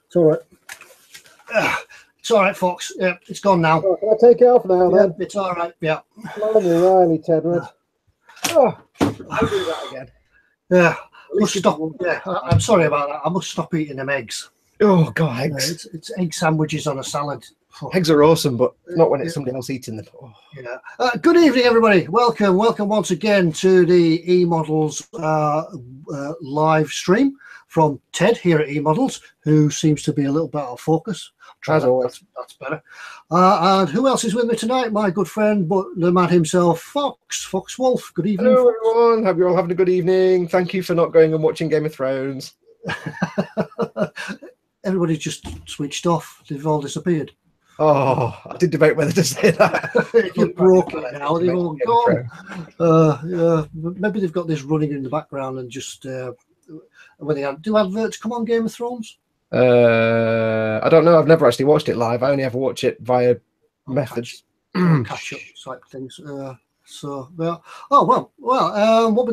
It's all right. It's all right, Fox. Yeah, it's gone now. Oh, can I take it off now, then? It's all right, yeah. Blimey, Riley, Tedward. Oh, I'll do that again. Yeah, must stop. Yeah, I'm sorry about that. I must stop eating them eggs. Oh, God, eggs. It's egg sandwiches on a salad. Eggs are awesome, but not when it's somebody else eating them. Oh. Yeah. Good evening, everybody. Welcome once again to the eModels live stream from Ted here at eModels, who seems to be a little bit out of focus. As always. That's better. And who else is with me tonight? My good friend, but the man himself, Fox Wolf. Good evening. Hello, everyone. Hope you're all having a good evening. Thank you for not going and watching Game of Thrones. Everybody's just switched off. They've all disappeared. Oh, I did debate whether to say that. You're broken now. They've all gone. Maybe they've got this running in the background and just when they do adverts come on Game of Thrones. I don't know. I've never actually watched it live. I only ever watch it via methods. Catch up type things. What we're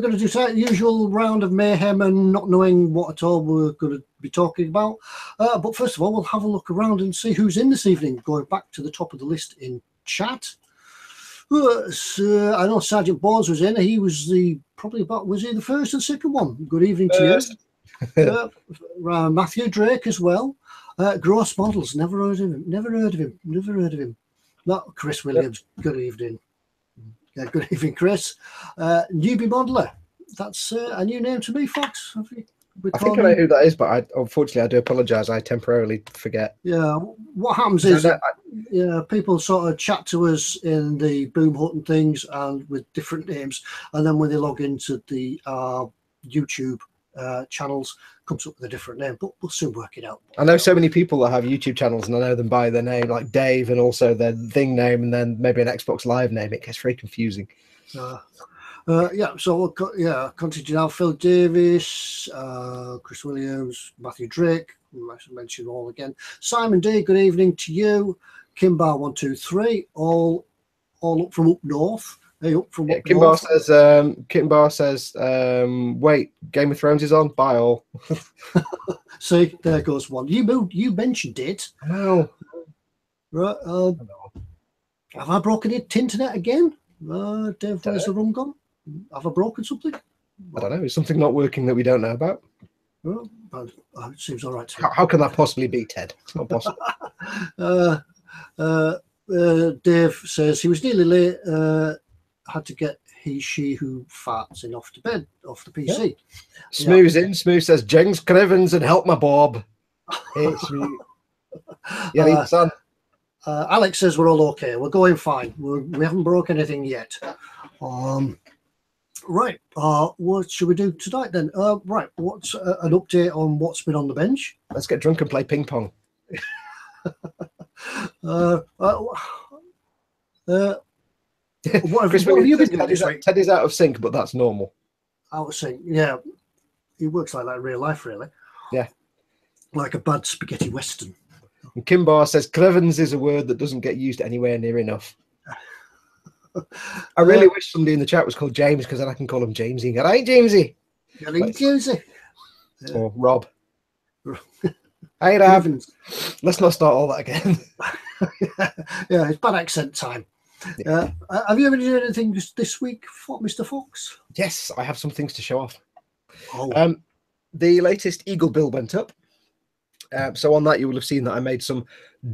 going to do tonight, the usual round of mayhem and not knowing what at all we're going to be talking about. But first of all, we'll have a look around and see who's in this evening, going back to the top of the list in chat. I know Sergeant Bones was in. He was was he the first and second one? Good evening to you. Matthew Drake as well. Gross Models, never heard of him. Not Chris Williams. Good evening. Yeah, good evening, Chris. Newbie Modeler. That's a new name to me, Fox. I think I know who that is, but unfortunately I do apologise. I temporarily forget. Yeah, what happens is people sort of chat to us in the Boom Hut and things and with different names, and then when they log into the YouTube channels, comes up with a different name, but we'll soon work it out. I know so many people that have YouTube channels and I know them by their name, like Dave, and also their thing name, and then maybe an Xbox Live name. It gets very confusing. So we'll continue now. Phil Davis, Chris Williams, Matthew Drake, I should mention all again. Simon D, good evening to you. Kimbar123, all up from up north. Hey, up from up north. Kimbar says, wait, Game of Thrones is on. Bye all. See, there goes one. You mentioned it. Oh. Right. Have I broken the internet again? Dave, where's the rum gone? Have I broken something? I don't know. Is something not working that we don't know about? Well, it seems all right to me. How can that possibly be, Ted? It's not possible. Dave says he was nearly late. Had to get she who farts in off to bed off the PC. Yeah. Smooth says Jengs Crivens and help my Bob. It's me. Yeah, son. Alex says we're all okay. We're going fine. We haven't broke anything yet. Right. What should we do tonight then? Right. What's an update on what's been on the bench? Let's get drunk and play ping pong. What have you been doing this week? Teddy's out of sync, but that's normal. Out of sync, yeah. He works like that in real life, really. Yeah. Like a bad spaghetti western. And Kimbar says Crevens is a word that doesn't get used anywhere near enough. I really wish somebody in the chat was called James, because then I can call him Jamesy. All right, Jamesy. Jamesy. Or Rob. Hey, Rob. Let's not start all that again. Yeah, it's bad accent time. Yeah. Have you ever done anything this week, Mr. Fox? Yes, I have some things to show off. Oh. The latest Eagle bill went up. So on that, you will have seen that I made some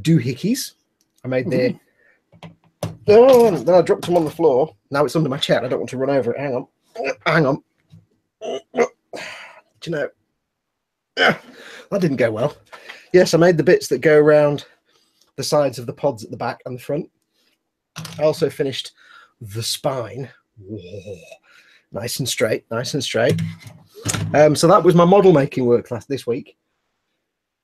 doohickeys. I made the... Oh, then I dropped them on the floor. Now it's under my chair. I don't want to run over it. Hang on. Do you know? That didn't go well. Yes, I made the bits that go around the sides of the pods at the back and the front. I also finished the spine. Whoa. Nice and straight. So that was my model making work this week.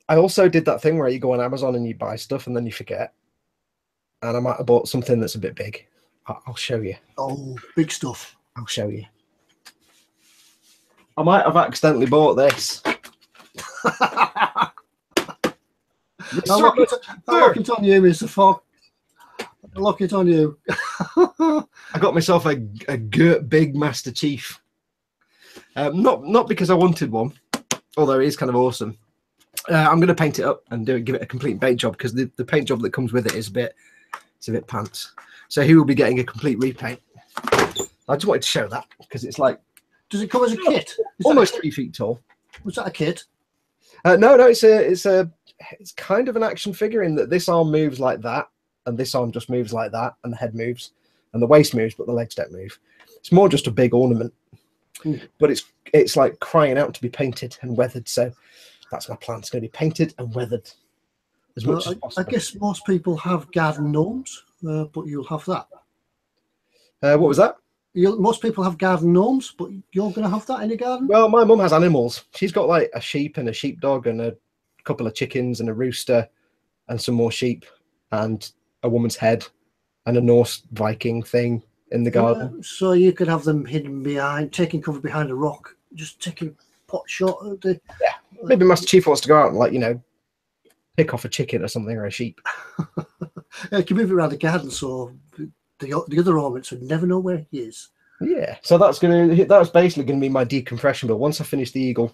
I also did that thing where you go on Amazon and you buy stuff and then you forget. And I might have bought something that's a bit big. I'll show you. Oh, big stuff. I'll show you. I might have accidentally bought this. I'll lock it on you, Mr. Fogg. I'll lock it on you. I got myself a Gert Big Master Chief. Not because I wanted one, although it is kind of awesome. I'm going to paint it up and give it a complete paint job, because the paint job that comes with it is a bit pants. So he will be getting a complete repaint. I just wanted to show that because it's like. Does it come as a kit? Almost 3 feet tall. Was that a kit? No, it's kind of an action figure in that this arm moves like that, and this arm just moves like that, and the head moves, and the waist moves, but the legs don't move. It's more just a big ornament, but it's like crying out to be painted and weathered. So that's my plan. It's going to be painted and weathered as much as possible. I guess most people have garden gnomes, but you'll have that. What was that? Most people have garden gnomes, but you're going to have that in your garden? Well, my mum has animals. She's got like a sheep and a sheepdog and a couple of chickens and a rooster and some more sheep and a woman's head and a Norse Viking thing in the garden. So you could have them hidden behind, taking cover behind a rock, just taking pot shot at the... Yeah, maybe Master Chief wants to go out and, like, you know, pick off a chicken or something, or a sheep. You can move it around the garden so the other ornaments would never know where he is. Yeah, so that's basically gonna be my decompression build. Once I finish the eagle,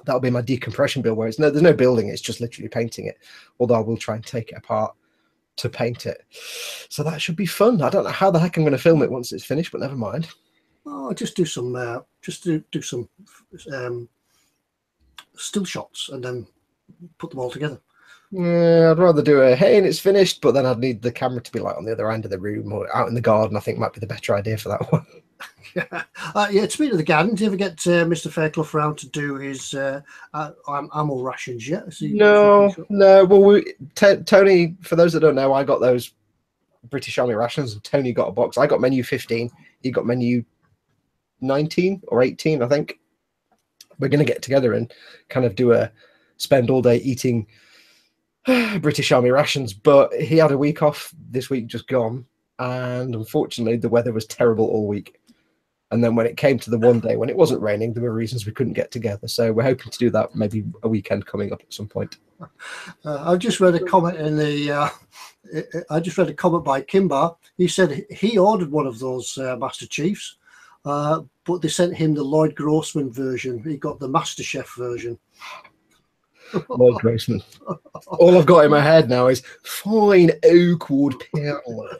that'll be my decompression build, where there's no building, it's just literally painting it. Although I will try and take it apart to paint it. So that should be fun. I don't know how the heck I'm going to film it once it's finished, but never mind. Oh, just do some still shots and then put them all together. Yeah, I'd rather do a hey and it's finished, but then I'd need the camera to be like on the other end of the room or out in the garden. I think might be the better idea for that one. Yeah. Speaking of the garden, do you ever get Mr. Fairclough around to do his ammo rations yet? No. Well, Tony, for those that don't know, I got those British Army rations, and Tony got a box. I got menu 15. He got menu 19 or 18, I think. We're going to get together and kind of spend all day eating British Army rations, but he had a week off this week just gone, and unfortunately the weather was terrible all week. And then when it came to the one day when it wasn't raining, there were reasons we couldn't get together. So we're hoping to do that maybe a weekend coming up at some point. I've just read a comment I just read a comment by Kimbar. He said he ordered one of those Master Chiefs, but they sent him the Lloyd Grossman version. He got the Master Chef version. Lloyd Grossman. All I've got in my head now is fine oak wood paneling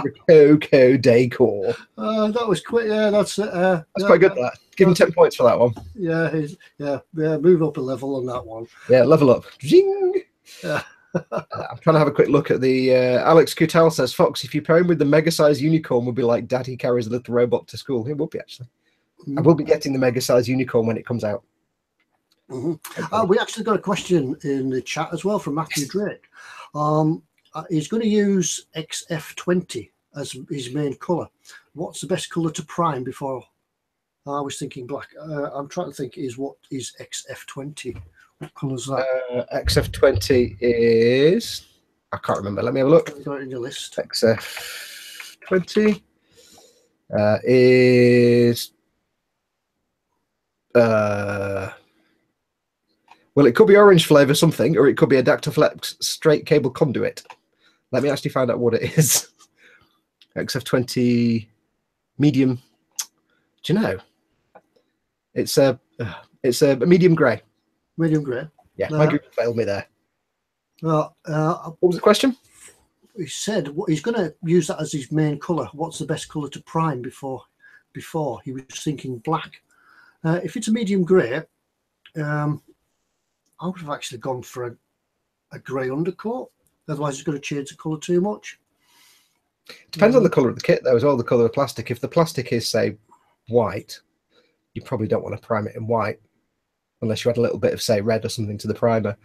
with cocoa decor. That was quick. Yeah, that's quite good. That. Give him 10 points for that one. Yeah, move up a level on that one. Yeah, level up. Zing. Yeah. I'm trying to have a quick look at the Alex Kutel says, Fox, if you pair him with the mega size unicorn, would be like Daddy carries a little robot to school. It will be, actually. I will be getting the mega size unicorn when it comes out. We actually got a question in the chat as well from Matthew Drake. He's going to use XF20 as his main colour. What's the best colour to prime before? I was thinking black. I'm trying to think what is XF20? What colour is that? XF20 is... I can't remember. Let me have a look. You've got it in your list. XF20 is... well, it could be orange flavour something, or it could be a Dactyflex straight cable conduit. Let me actually find out what it is. XF20 medium. Do you know? It's a medium grey. Medium grey. Yeah, my Google failed me there. What was the question? He said he's going to use that as his main colour. What's the best colour to prime before? He was thinking black. If it's a medium grey, I would have actually gone for a grey undercoat. Otherwise, it's going to change the colour too much. Depends on the colour of the kit, though, as well, the colour of plastic. If the plastic is, say, white, you probably don't want to prime it in white, unless you add a little bit of, say, red or something to the primer.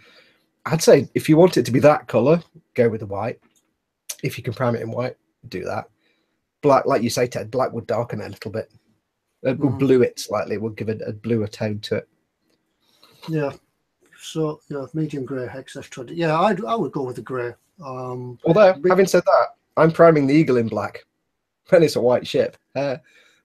I'd say if you want it to be that colour, go with the white. If you can prime it in white, do that. Black, like you say, Ted, black would darken it a little bit. It will blue it slightly. We'll give it a bluer tone to it. Yeah. So, yeah, medium grey, XF20. Yeah, I would go with the grey. Although, having said that, I'm priming the Eagle in black. And it's a white ship. But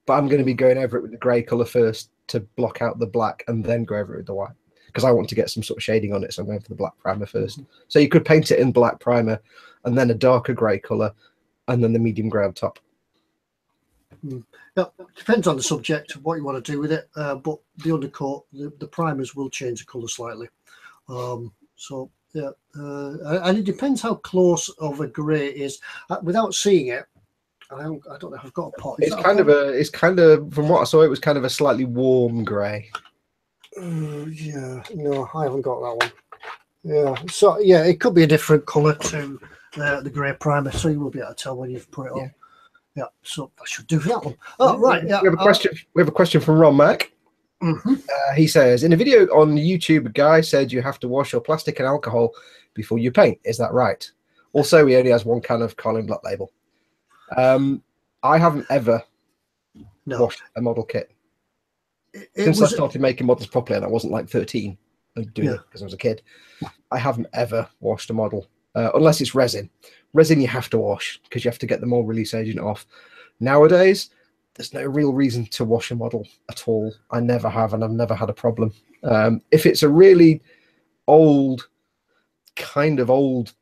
I'm going to be going over it with the grey colour first to block out the black and then go over it with the white. Because I want to get some sort of shading on it, so I'm going for the black primer first. So you could paint it in black primer and then a darker grey colour and then the medium grey on top. Yeah, depends on the subject, what you want to do with it. But the undercoat, the primers will change the colour slightly. So yeah, and it depends how close of a grey it is. Without seeing it, I don't know if I've got a pot. It's kind of from what I saw, it was kind of a slightly warm grey. Yeah, no, I haven't got that one. Yeah, so yeah, it could be a different colour to the grey primer, so you will be able to tell when you've put it on. Yeah, so that should do for that one. Oh, right. Yeah, we have a question. We have a question from Ron Mack. He says, in a video on YouTube, a guy said you have to wash your plastic and alcohol before you paint. Is that right? Also, he only has one can of Carling Black Label. I haven't ever washed a model kit since I started making models properly, and I wasn't like 13 and doing it because I was a kid. I haven't ever washed a model unless it's resin. Resin you have to wash because you have to get the mold release agent off. Nowadays, there's no real reason to wash a model at all. I never have, and I've never had a problem. If it's a really old, kind of old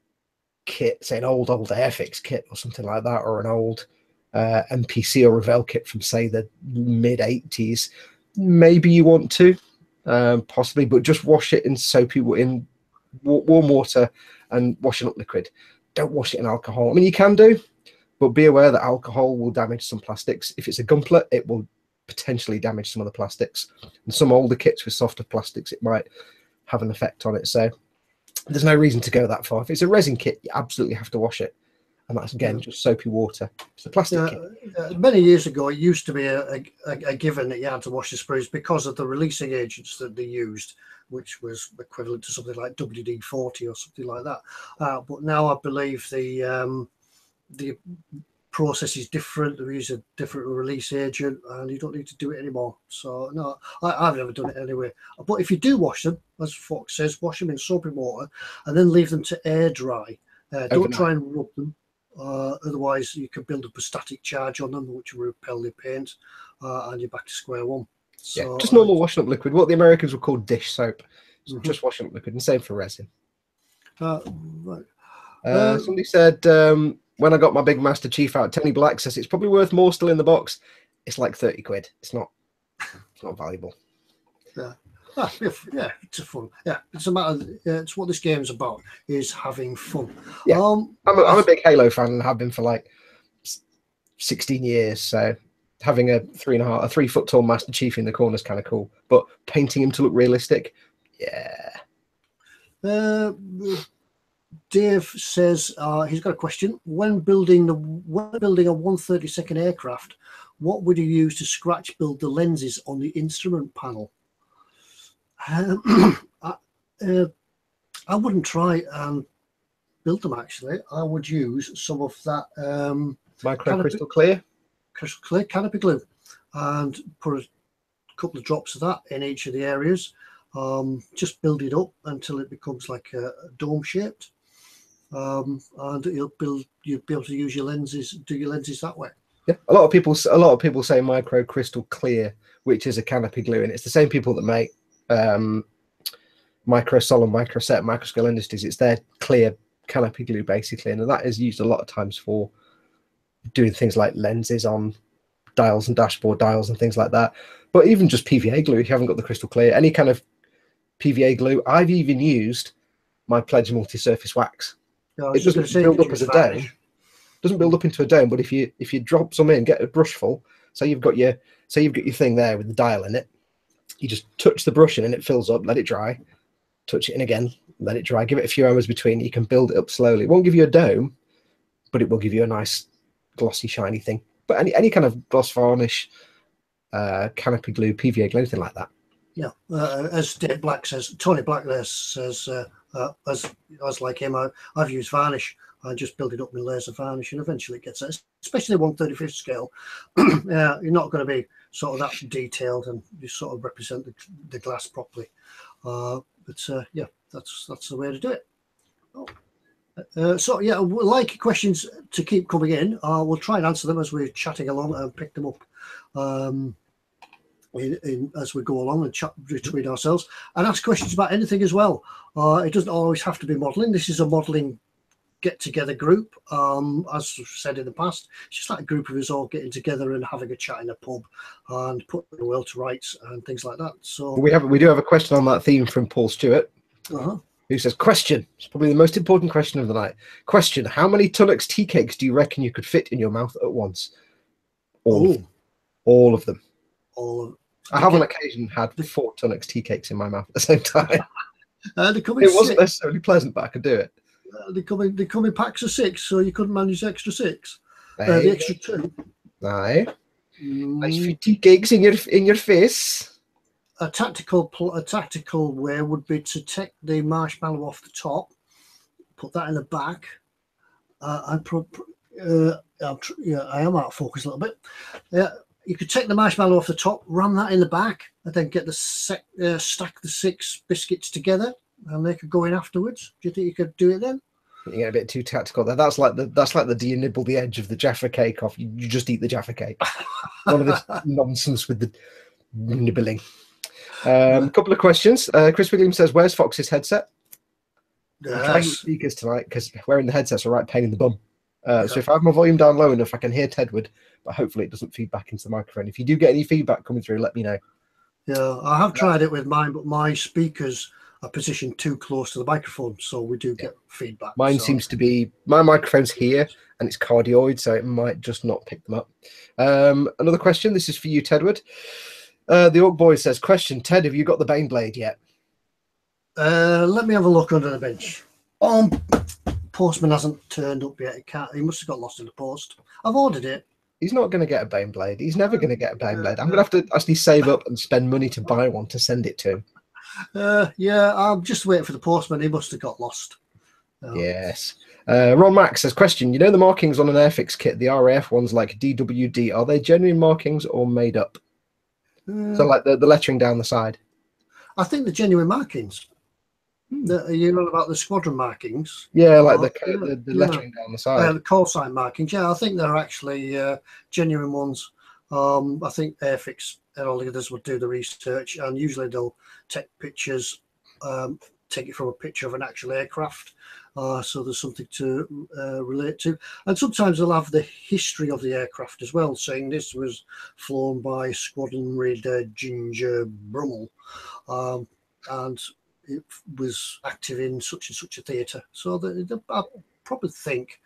kit, say an old Airfix kit or something like that, or an old MPC or Revell kit from, say, the mid-80s, maybe you want to, possibly, but just wash it in soapy, in warm water and washing up liquid. Don't wash it in alcohol. I mean, you can do, but be aware that alcohol will damage some plastics. If it's a gumplet, it will potentially damage some of the plastics. And some older kits with softer plastics, it might have an effect on it. So there's no reason to go that far. If it's a resin kit, you absolutely have to wash it. And that's, again, just soapy water. It's a plastic kit. Many years ago, it used to be a given that you had to wash the sprues because of the releasing agents that they used, which was equivalent to something like WD-40 or something like that. But now I believe the process is different. They use a different release agent, and you don't need to do it anymore. So no, I've never done it anyway. But if you do wash them, as Foxx says, wash them in soapy water and then leave them to air dry. Don't try and rub them. Otherwise, you can build up a static charge on them, which will repel the paint, and you're back to square one. So, yeah, just normal washing up liquid. What the Americans would call dish soap. Just washing up liquid, and same for resin. Right. Somebody said, when I got my big Master Chief out, Tony Black says it's probably worth more still in the box. It's like 30 quid. It's not valuable. Yeah. Yeah, it's a fun. Yeah, it's a matter. It's what this game's about, is having fun. Yeah, I'm a big Halo fan and have been for like 16 years. So having a 3 foot tall Master Chief in the corner is kind of cool. But painting him to look realistic, yeah. Dave says he's got a question. When building a 1/32 aircraft, what would you use to scratch build the lenses on the instrument panel? I wouldn't try and build them, actually. I would use some of that micro crystal clear canopy glue and put a couple of drops of that in each of the areas. Just build it up until it becomes like a dome shaped, and you'll be able to use your lenses, do your lenses that way. Yeah, a lot of people say micro crystal clear, which is a canopy glue, and it's the same people that make Micro Solid, Microset, Microscale Industries. It's their clear canopy glue basically, and that is used a lot of times for doing things like lenses on dials and dashboard dials and things like that. But even just PVA glue, if you haven't got the crystal clear, any kind of PVA glue. I've even used my Pledge multi-surface wax. It doesn't build up as a dome. Doesn't build up into a dome, but if you drop some in, get a brush full. So you've got your thing there with the dial in it. You just touch the brush in and it fills up. Let it dry. Touch it in again. Let it dry. Give it a few hours between. You can build it up slowly. It won't give you a dome, but it will give you a nice glossy, shiny thing. But any kind of gloss varnish, canopy glue, PVA glue, anything like that. Yeah, as Dave Black says, Tony Black there says, as like him, I've used varnish. I just build it up with laser varnish, and eventually it gets there. Especially 1/35 scale. Yeah, you're not going to be sort of that detailed, and you sort of represent the glass properly. Yeah, that's the way to do it. So yeah, we'd like questions to keep coming in. We'll try and answer them as we're chatting along and pick them up as we go along and chat between ourselves, and ask questions about anything as well. It doesn't always have to be modelling. This is a modelling get-together group. As I've said in the past, it's just like a group of us all getting together and having a chat in a pub and putting the world to rights and things like that. So we do have a question on that theme from Paul Stewart. who says, question, it's probably the most important question of the night. Question, how many Tunnocks tea cakes do you reckon you could fit in your mouth at once? All of them. I have on occasion had 4 Tunnocks tea cakes in my mouth at the same time. It wasn't necessarily pleasant, but I could do it. They come in packs of 6, so you couldn't manage the extra 6. Aye. The extra 2. Aye. Nice few tea cakes in your face. A tactical way would be to take the marshmallow off the top, put that in the back. I am out of focus a little bit. You could take the marshmallow off the top, ram that in the back, and then get the stack the 6 biscuits together, and they could go in afterwards. Do you think you could do it then? You get a bit too tactical there. That's like the do you nibble the edge of the Jaffa cake off? You just eat the Jaffa cake. None of this nonsense with the nibbling. A couple of questions. Chris Williams says, "Where's Fox's headset?" I'm trying speakers tonight because wearing the headset's a right pain in the bum. So if I have my volume down low enough, I can hear Tedward, but hopefully it doesn't feed back into the microphone. If you do get any feedback coming through, let me know. Yeah, I have tried it with mine, but my speakers are positioned too close to the microphone, so we do get feedback. Mine seems to be, my microphone's here and it's cardioid, so it might just not pick them up. Another question, this is for you, Tedward. The Orc Boy says, question, Ted, have you got the Bane Blade yet? Let me have a look under the bench. Postman hasn't turned up yet. He must have got lost in the post. I've ordered it. He's not going to get a Bane Blade. He's never going to get a Bane Blade. I'm going to have to actually save up and spend money to buy one to send it to him. Yeah, I'm just waiting for the postman. He must have got lost. Yes. Ron Max says, question, you know the markings on an Airfix kit, the RAF ones like DWD, are they genuine markings or made up? So like the lettering down the side? I think the genuine markings. You know about the squadron markings? Yeah, like the lettering down the side. The call sign markings. Yeah, I think they're actually genuine ones. I think Airfix and all the others would do the research, and usually they'll take pictures, take it from a picture of an actual aircraft, so there's something to relate to. And sometimes they'll have the history of the aircraft as well, saying this was flown by Squadron Raider Ginger Brummel, and it was active in such and such a theatre. So I probably think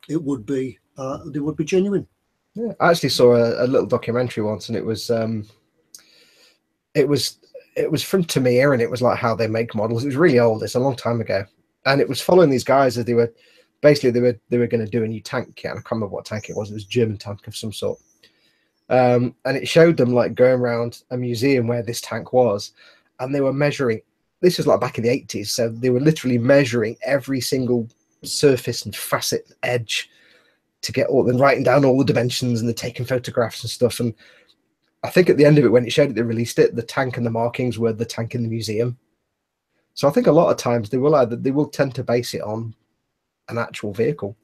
it would be they would be genuine. Yeah, I actually saw a little documentary once, and it was from Tamiya, and it was like how they make models. It was really old. It's a long time ago, and it was following these guys as they were basically they were going to do a new tank kit. And I can't remember what tank it was. It was a German tank of some sort, and it showed them like going around a museum where this tank was, and they were measuring. This was like back in the 80s, so they were literally measuring every single surface and facet edge to get all, and writing down all the dimensions, and they're taking photographs and stuff. And I think at the end of it, when it showed it, they released it, the tank and the markings were the tank in the museum. So I think a lot of times they will tend to base it on an actual vehicle.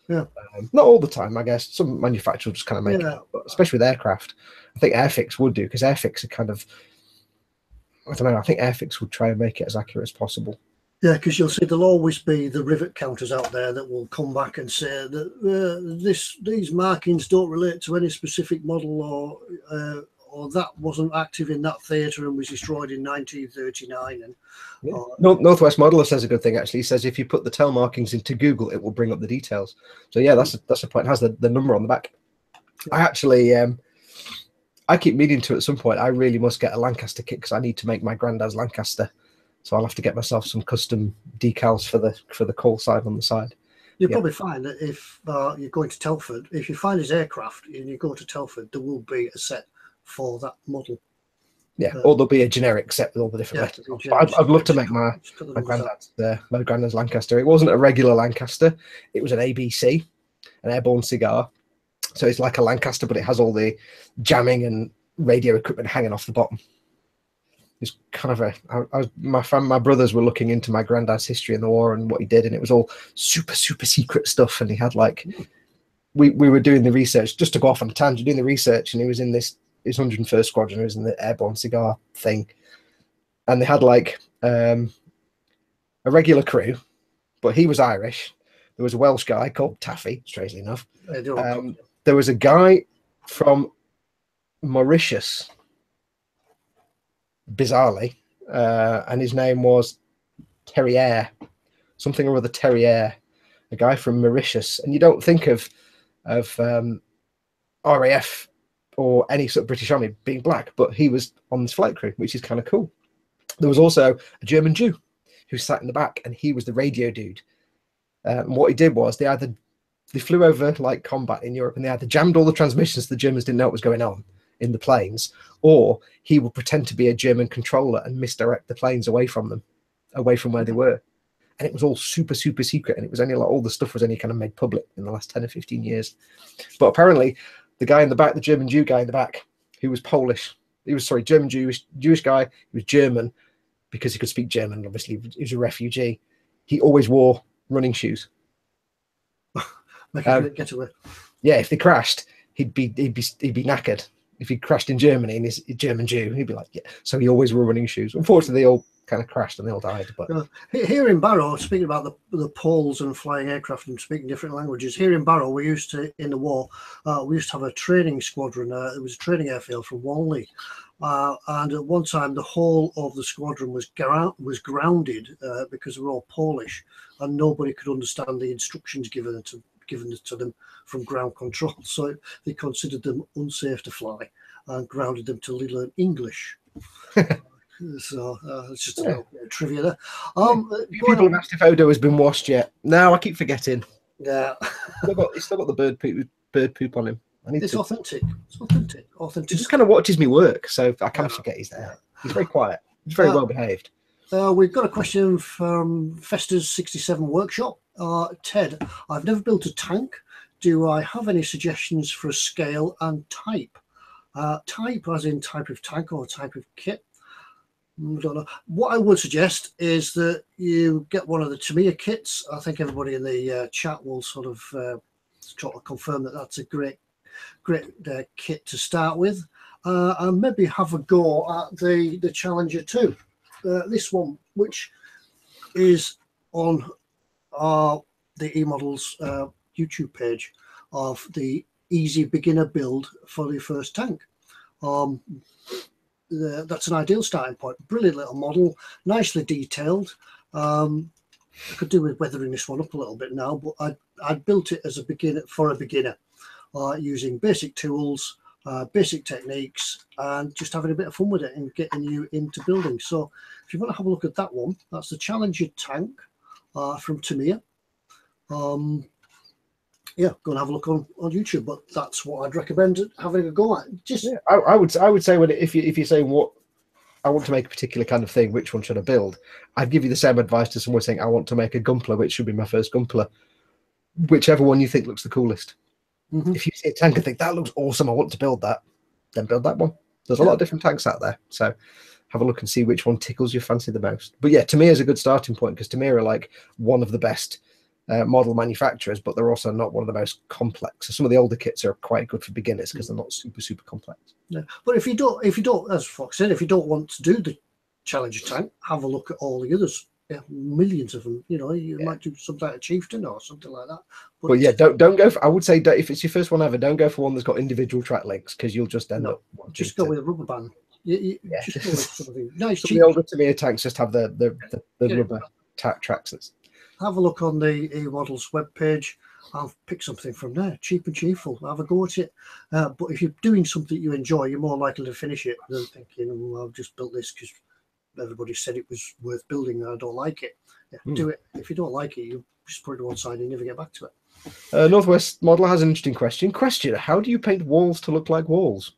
Yeah. Not all the time, I guess. Some manufacturers just kind of make it up, but especially with aircraft. I think Airfix would do, because Airfix are kind of, I don't know, I think Airfix would try and make it as accurate as possible. Yeah, because you'll see there'll always be the rivet counters out there that will come back and say that these markings don't relate to any specific model, or that wasn't active in that theatre and was destroyed in 1939. And Northwest Modeler says a good thing, actually. He says if you put the tail markings into Google, it will bring up the details. So yeah, that's a point. It has the number on the back. I actually I keep meaning to at some point. I really must get a Lancaster kit because I need to make my granddad's Lancaster. So I'll have to get myself some custom decals for the call sign on the side. You'll probably find that if you're going to Telford, if you find his aircraft and you go to Telford, there will be a set for that model. Yeah, or there'll be a generic set with all the different letters. I'd love to make my granddad's Lancaster. It wasn't a regular Lancaster. It was an ABC, an airborne cigar. So it's like a Lancaster, but it has all the jamming and radio equipment hanging off the bottom. It's kind of my brothers were looking into my granddad's history in the war and what he did, and it was all super secret stuff. And he had like, we were doing the research, just to go off on a tangent, doing the research, and he was in his 101st Squadron, he was in the airborne cigar thing, and they had like a regular crew, but he was Irish. There was a Welsh guy called Taffy, strangely enough. There was a guy from Mauritius, bizarrely, and his name was Terrier, something or other Terrier, a guy from Mauritius. And you don't think of RAF or any sort of British Army being black, but he was on this flight crew, which is kind of cool. There was also a German Jew who sat in the back, and he was the radio dude. And what he did was they flew over like combat in Europe, and they either jammed all the transmissions so the Germans didn't know what was going on in the planes, or he would pretend to be a German controller and misdirect the planes away from them, away from where they were. And it was all super, super secret. And it was only like all the stuff was only kind of made public in the last 10 or 15 years. But apparently the guy in the back, the German Jew guy in the back, who was Polish, German Jewish guy, he was German because he could speak German. Obviously he was a refugee. He always wore running shoes. Get away. Yeah, if they crashed, he'd be knackered. If he crashed in Germany and he's a German Jew, he'd be like, yeah. So he always wore running shoes. Unfortunately, they all kind of crashed and they all died. But here in Barrow, speaking about the Poles and flying aircraft and speaking different languages, here in Barrow, we used to, in the war, we used to have a training squadron. It was a training airfield from Walney. And at one time, the whole of the squadron was grounded because they were all Polish, and nobody could understand the instructions given to them from ground control. So they considered them unsafe to fly and grounded them to learn English. So it's just a little bit of trivia there. People have asked if Odo has been washed yet. No, I keep forgetting. Yeah, he's still got the bird poop on him. It's authentic. It's authentic. He just kind of watches me work, so I kind of forget he's there. He's very quiet. He's very well behaved. We've got a question from Fester's 67 Workshop. Ted, I've never built a tank. Do I have any suggestions for a scale and type? Type as in type of tank or type of kit? I don't know. What I would suggest is that you get one of the Tamiya kits. I think everybody in the chat will sort of try to confirm that that's a great kit to start with, and maybe have a go at the Challenger 2. This one, which is on the eModels YouTube page of the easy beginner build for the first tank. That's an ideal starting point. Brilliant little model, nicely detailed. I could do with weathering this one up a little bit now, but I built it as a beginner for a beginner, using basic tools, basic techniques, and just having a bit of fun with it and getting you into building. So if you want to have a look at that one, that's the Challenger tank from Tamiya. Yeah, go and have a look on YouTube, but that's what I'd recommend having a go at. I would say if you're saying what I want to make a particular kind of thing, which one should I build? I'd give you the same advice to someone saying I want to make a Gunpla, which should be my first Gunpla. Whichever one you think looks the coolest. Mm-hmm. If you see a tank and think that looks awesome, I want to build that, then build that one. There's a lot of different tanks out there, so have a look and see which one tickles your fancy the most. But yeah, Tamiya is a good starting point because Tamiya are like one of the best model manufacturers, but they're also not one of the most complex. So some of the older kits are quite good for beginners because they're not super complex. Yeah, but if you don't, as Fox said, if you don't want to do the Challenger tank, have a look at all the others. Yeah, millions of them. You know, you might do something like a Chieftain or something like that. But yeah, don't go for. I would say if it's your first one ever, don't go for one that's got individual track links because you'll just end up. Just go with a rubber band. Just go with something nice. The older Tamiya tanks just have the rubber tracks. Have a look on the eModels webpage. I'll pick something from there, cheap and cheerful. Have a go at it. But if you're doing something you enjoy, you're more likely to finish it than thinking, "Oh, I've just built this because everybody said it was worth building and I don't like it." Yeah, do it. If you don't like it, you just put it to one side and you never get back to it. Northwest Modeler has an interesting question. How do you paint walls to look like walls?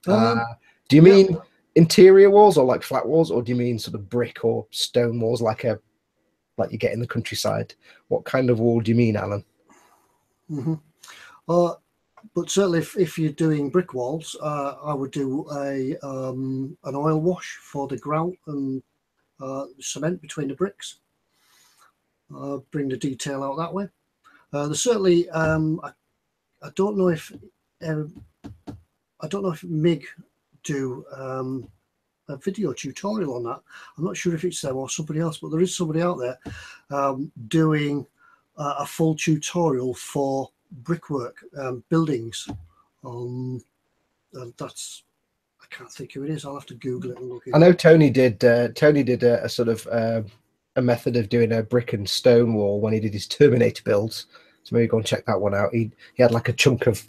Do you mean interior walls or like flat walls, or do you mean sort of brick or stone walls like you get in the countryside? What kind of wall do you mean, Alan? Mm-hmm. But certainly if you're doing brick walls, I would do an oil wash for the grout and cement between the bricks. Bring the detail out that way. There's certainly I don't know if MIG do a video tutorial on that. I'm not sure if it's them or somebody else, but there is somebody out there doing a full tutorial for brickwork buildings. That's I can't think who it is. I'll have to Google it and look it I know up. Tony did. Tony did a sort of a method of doing a brick and stone wall when he did his Terminator builds. So maybe go and check that one out. He had like a chunk of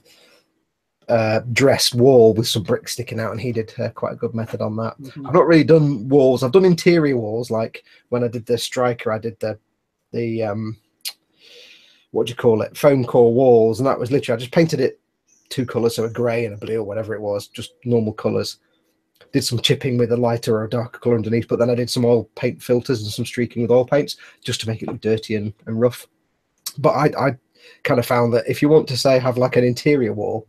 dressed wall with some bricks sticking out, and he did quite a good method on that. I've not really done walls. I've done interior walls, like when I did the striker, I did the what do you call it, foam core walls, and that was literally I just painted it 2 colors, so a grey and a blue or whatever it was, just normal colors. Did some chipping with a lighter or a darker color underneath, but then I did some oil paint filters and some streaking with oil paints just to make it look dirty and rough. But I kind of found that if you want to say have like an interior wall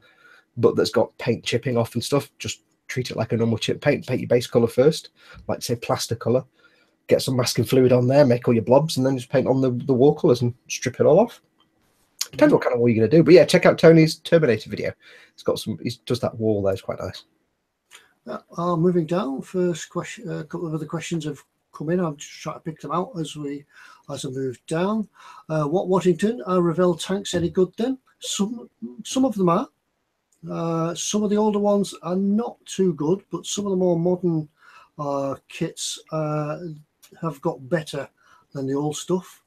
but that's got paint chipping off and stuff, just treat it like a normal chip paint. Paint your base color first, like say plaster color, get some masking fluid on there, make all your blobs, and then just paint on the wall colors and strip it all off. Depends what kind of wall you're going to do. But yeah, check out Tony's Terminator video. It's got some, he does that wall there, it's quite nice. Moving down, first question, a couple of other questions have come in. I'm just trying to pick them out as I move down. Waddington, are Revell tanks any good then? Some of them are. Some of the older ones are not too good, but some of the more modern kits have got better than the old stuff.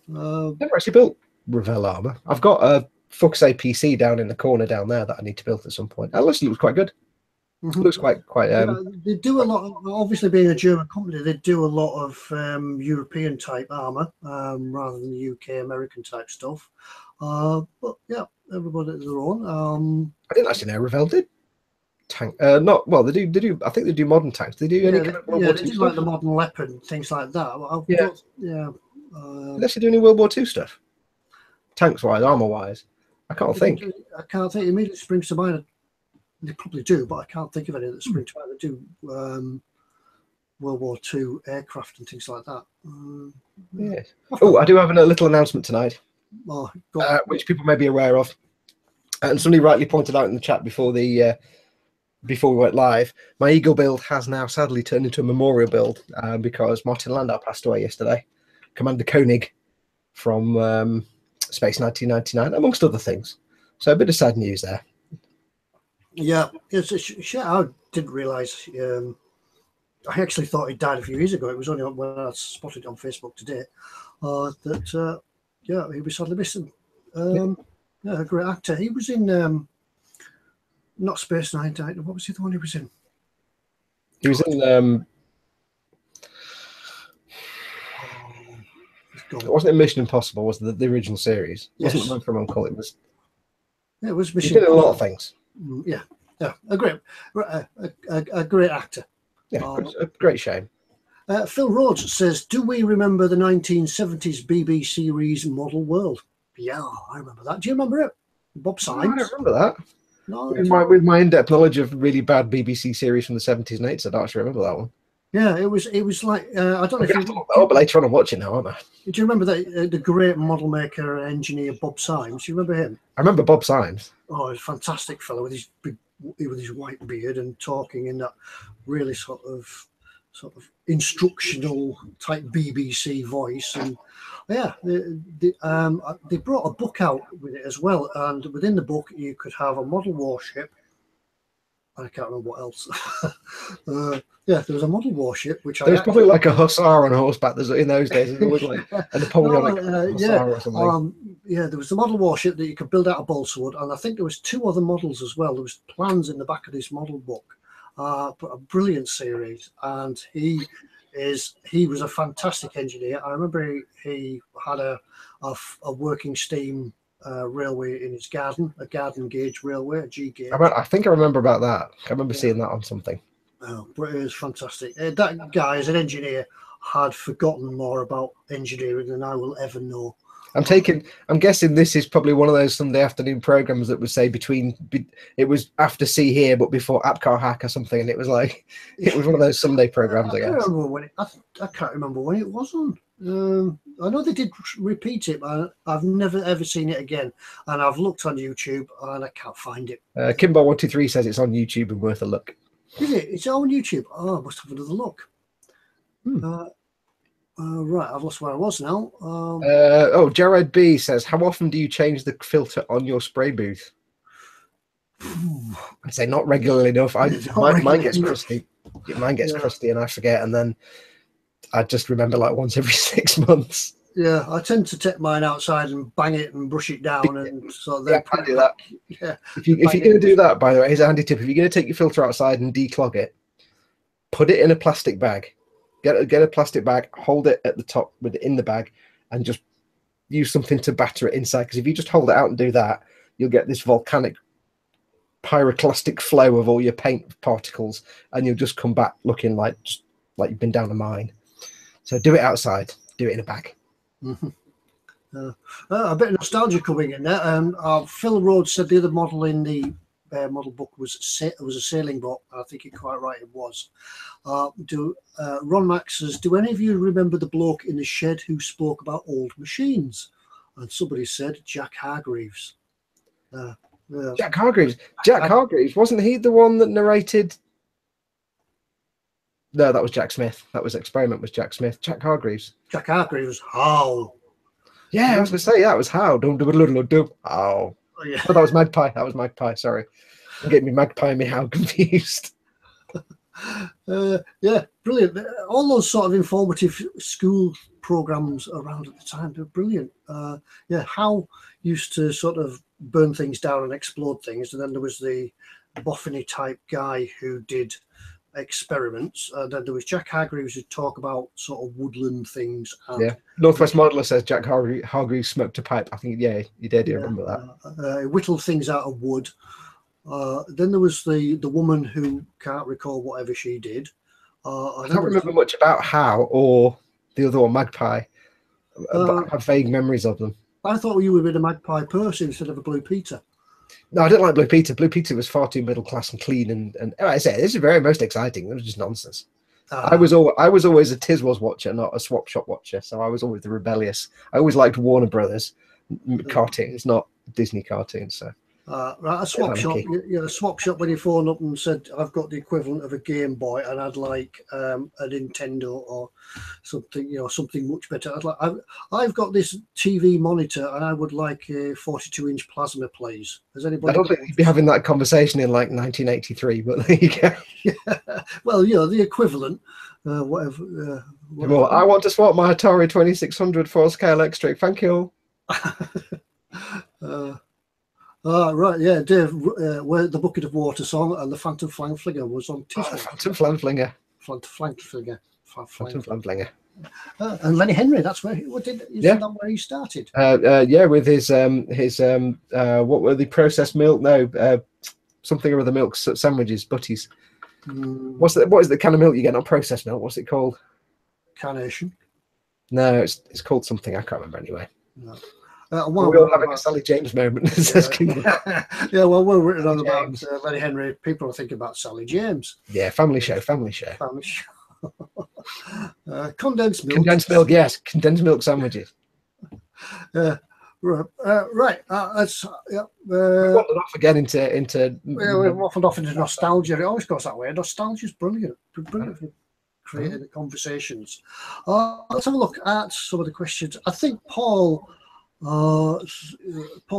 Never actually built Revell armor. I've got a Foxx APC down in the corner down there that I need to build at some point. It looks quite good. Looks quite. Yeah, they do a lot. Obviously, being a German company, they do a lot of European type armor rather than the UK American type stuff. But yeah, everybody at their own. I didn't actually know Revell did tank. Not well. They do. I think they do modern tanks. They do any kind of World War they II do stuff? like the modern Leopard and things like that. Did they actually do any World War II stuff? Tanks wise, armor wise, I can't think. I can't think. It immediately springs to mind. They probably do, but I can't think of any that spring to mind. They do World War II aircraft and things like that. Yes. Oh, I do have a little announcement tonight, which people may be aware of. And somebody rightly pointed out in the chat before we went live, my Eagle build has now sadly turned into a memorial build because Martin Landau passed away yesterday. Commander Koenig from Space 1999, amongst other things. So a bit of sad news there. Yeah, it's a shit. I didn't realise. I actually thought he died a few years ago. It was only when I spotted it on Facebook today that he was sadly missing. Yeah, a great actor. He was in not Space 99. What was the other one he was in? He was in. Wasn't it Mission Impossible? Was the original series? Yes. Wasn't it from Uncle? It was. Yeah, it was Mission. He did a lot of things. Yeah, a great actor. Yeah, a great shame. Phil Rhodes says, "Do we remember the 1970s BBC series Model World?" Yeah, I remember that. Do you remember it? Bob Symes. I don't remember that. No, with my in-depth knowledge of really bad BBC series from the 70s and 80s, I don't actually remember that one. Yeah, it was like I don't know if you have to look that up, but later on I'm watching now, aren't I? Do you remember that the great model maker and engineer Bob Symes? Do you remember him? I remember Bob Symes. Oh, he's a fantastic fellow with his white beard and talking in that really sort of instructional type BBC voice. And yeah, they brought a book out with it as well, and within the book you could have a model warship. I can't remember what else. Yeah, there was a model warship which there was probably like a hussar on horseback. In those days, there was like a Napoleonic hussar or something. Yeah, there was the model warship that you could build out of balsa wood, and I think there was 2 other models as well. There was plans in the back of this model book, but a brilliant series. And he was a fantastic engineer. I remember he had a working steam railway in his garden, a garden gauge railway, a G gauge. I think I remember about that. I remember seeing that on something. Oh, but it was fantastic. That guy, as an engineer, had forgotten more about engineering than I will ever know. I'm guessing this is probably one of those Sunday afternoon programs that would say it was after See Here, but before Apcar Hack or something, and it was one of those Sunday programs. I guess. I can't remember when it was on. I know they did repeat it, but I've never ever seen it again. And I've looked on YouTube and I can't find it. Kimbo123 says it's on YouTube and worth a look. Is it? It's on YouTube. Oh, I must have another look. Right, I've lost where I was now. Jared B says, how often do you change the filter on your spray booth? I'd say not regularly enough. Mine gets crusty. Mine gets crusty, and I forget, and then I just remember like once every 6 months. Yeah, I tend to take mine outside and bang it and brush it down, and so then I do that. Yeah. If you're going to do that, by the way, here's a handy tip. If you're going to take your filter outside and declog it, put it in a plastic bag. Get a plastic bag, hold it at the top with it in the bag, and just use something to batter it inside. Because if you just hold it out and do that, you'll get this volcanic pyroclastic flow of all your paint particles, and you'll just come back looking like you've been down a mine. So do it outside. Do it in a bag. A bit of nostalgia coming in there. Phil Rhodes said the other model in the model book was a sailing boat. I think you're quite right, it was. Ron Max says, do any of you remember the bloke in the shed who spoke about old machines? And somebody said Jack Hargreaves. Jack Hargreaves. Hargreaves, wasn't he the one that narrated? No, that was Jack Smith. That was Experiment was Jack Smith. Jack Hargreaves. Jack Hargreaves. How? Yeah, I was going to say, yeah, it was How. How. Oh, yeah. Oh, that was Magpie. That was Magpie. Sorry. I'm getting me Magpie and me How confused. Yeah, brilliant. All those sort of informative school programs around at the time, they're brilliant. Yeah, How used to sort of burn things down and explode things. And then there was the Boffiny type guy who did experiments, and then there was Jack Hargreaves who'd talk about sort of woodland things. And yeah, Northwest Modeler says Jack Hargreaves smoked a pipe. I think, yeah, you did. You remember that? Whittle things out of wood. Then there was the woman who can't recall whatever she did. I don't remember much about How or the other one, Magpie. But I have vague memories of them. I thought you would have been a Magpie person instead of a Blue Peter. No, I didn't like Blue Peter. Blue Peter was far too middle class and clean, and I say this is very most exciting. It was just nonsense. I was always a Tiswas watcher, not a Swap Shop watcher. So I was always the rebellious. I always liked Warner Brothers cartoons, not Disney cartoons. So right, a swap shop. A swap shop when you phoned up and said, "I've got the equivalent of a Game Boy, and I'd like a Nintendo or something, something much better. I've got this TV monitor, and I would like a 42-inch plasma, please." Has anybody? I don't think you'd be having that conversation in like 1983, but there you go. Yeah. Well, the equivalent, whatever. Well, I want to swap my Atari 2600 for a scale extra. Thank you. Right, yeah, Dave, where the Bucket of Water song and the Phantom Flanflinger was on Tiswas. Phantom Flanflinger. Phantom Flanflinger. And Lenny Henry, that's where that where he started? Yeah, with his what were the processed milk? No, something or other milk sandwiches, butties. What is the kind of milk you get? Not processed milk. What's it called? Carnation. No, it's called something. I can't remember anyway. No. We're all having a Sally James moment. Yeah, well, we're written on about Lenny Henry. People are thinking about Sally James. Yeah, family show. Condensed milk. Condensed milk, yes. Condensed milk sandwiches. Right. Let's. We've wandered off again into. We've waffled off into nostalgia. It always goes that way. Nostalgia is brilliant. Brilliant for creating conversations. Let's have a look at some of the questions. I think Paul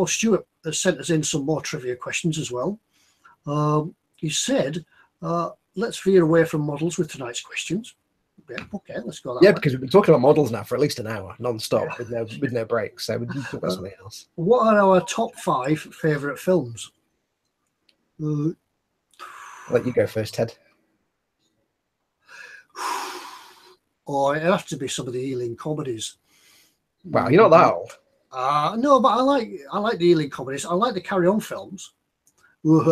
Stewart has sent us in some more trivia questions as well. He said, let's veer away from models with tonight's questions. Yeah, okay, let's go that way. Because we've been talking about models now for at least an hour, non-stop, with no breaks. So we can talk about something else. What are our top 5 favourite films? I'll let you go first, Ted. Oh, it has to be some of the Ealing comedies. Wow, you're not that old. No, but I like the Ealing comedies. I like the Carry On films. Was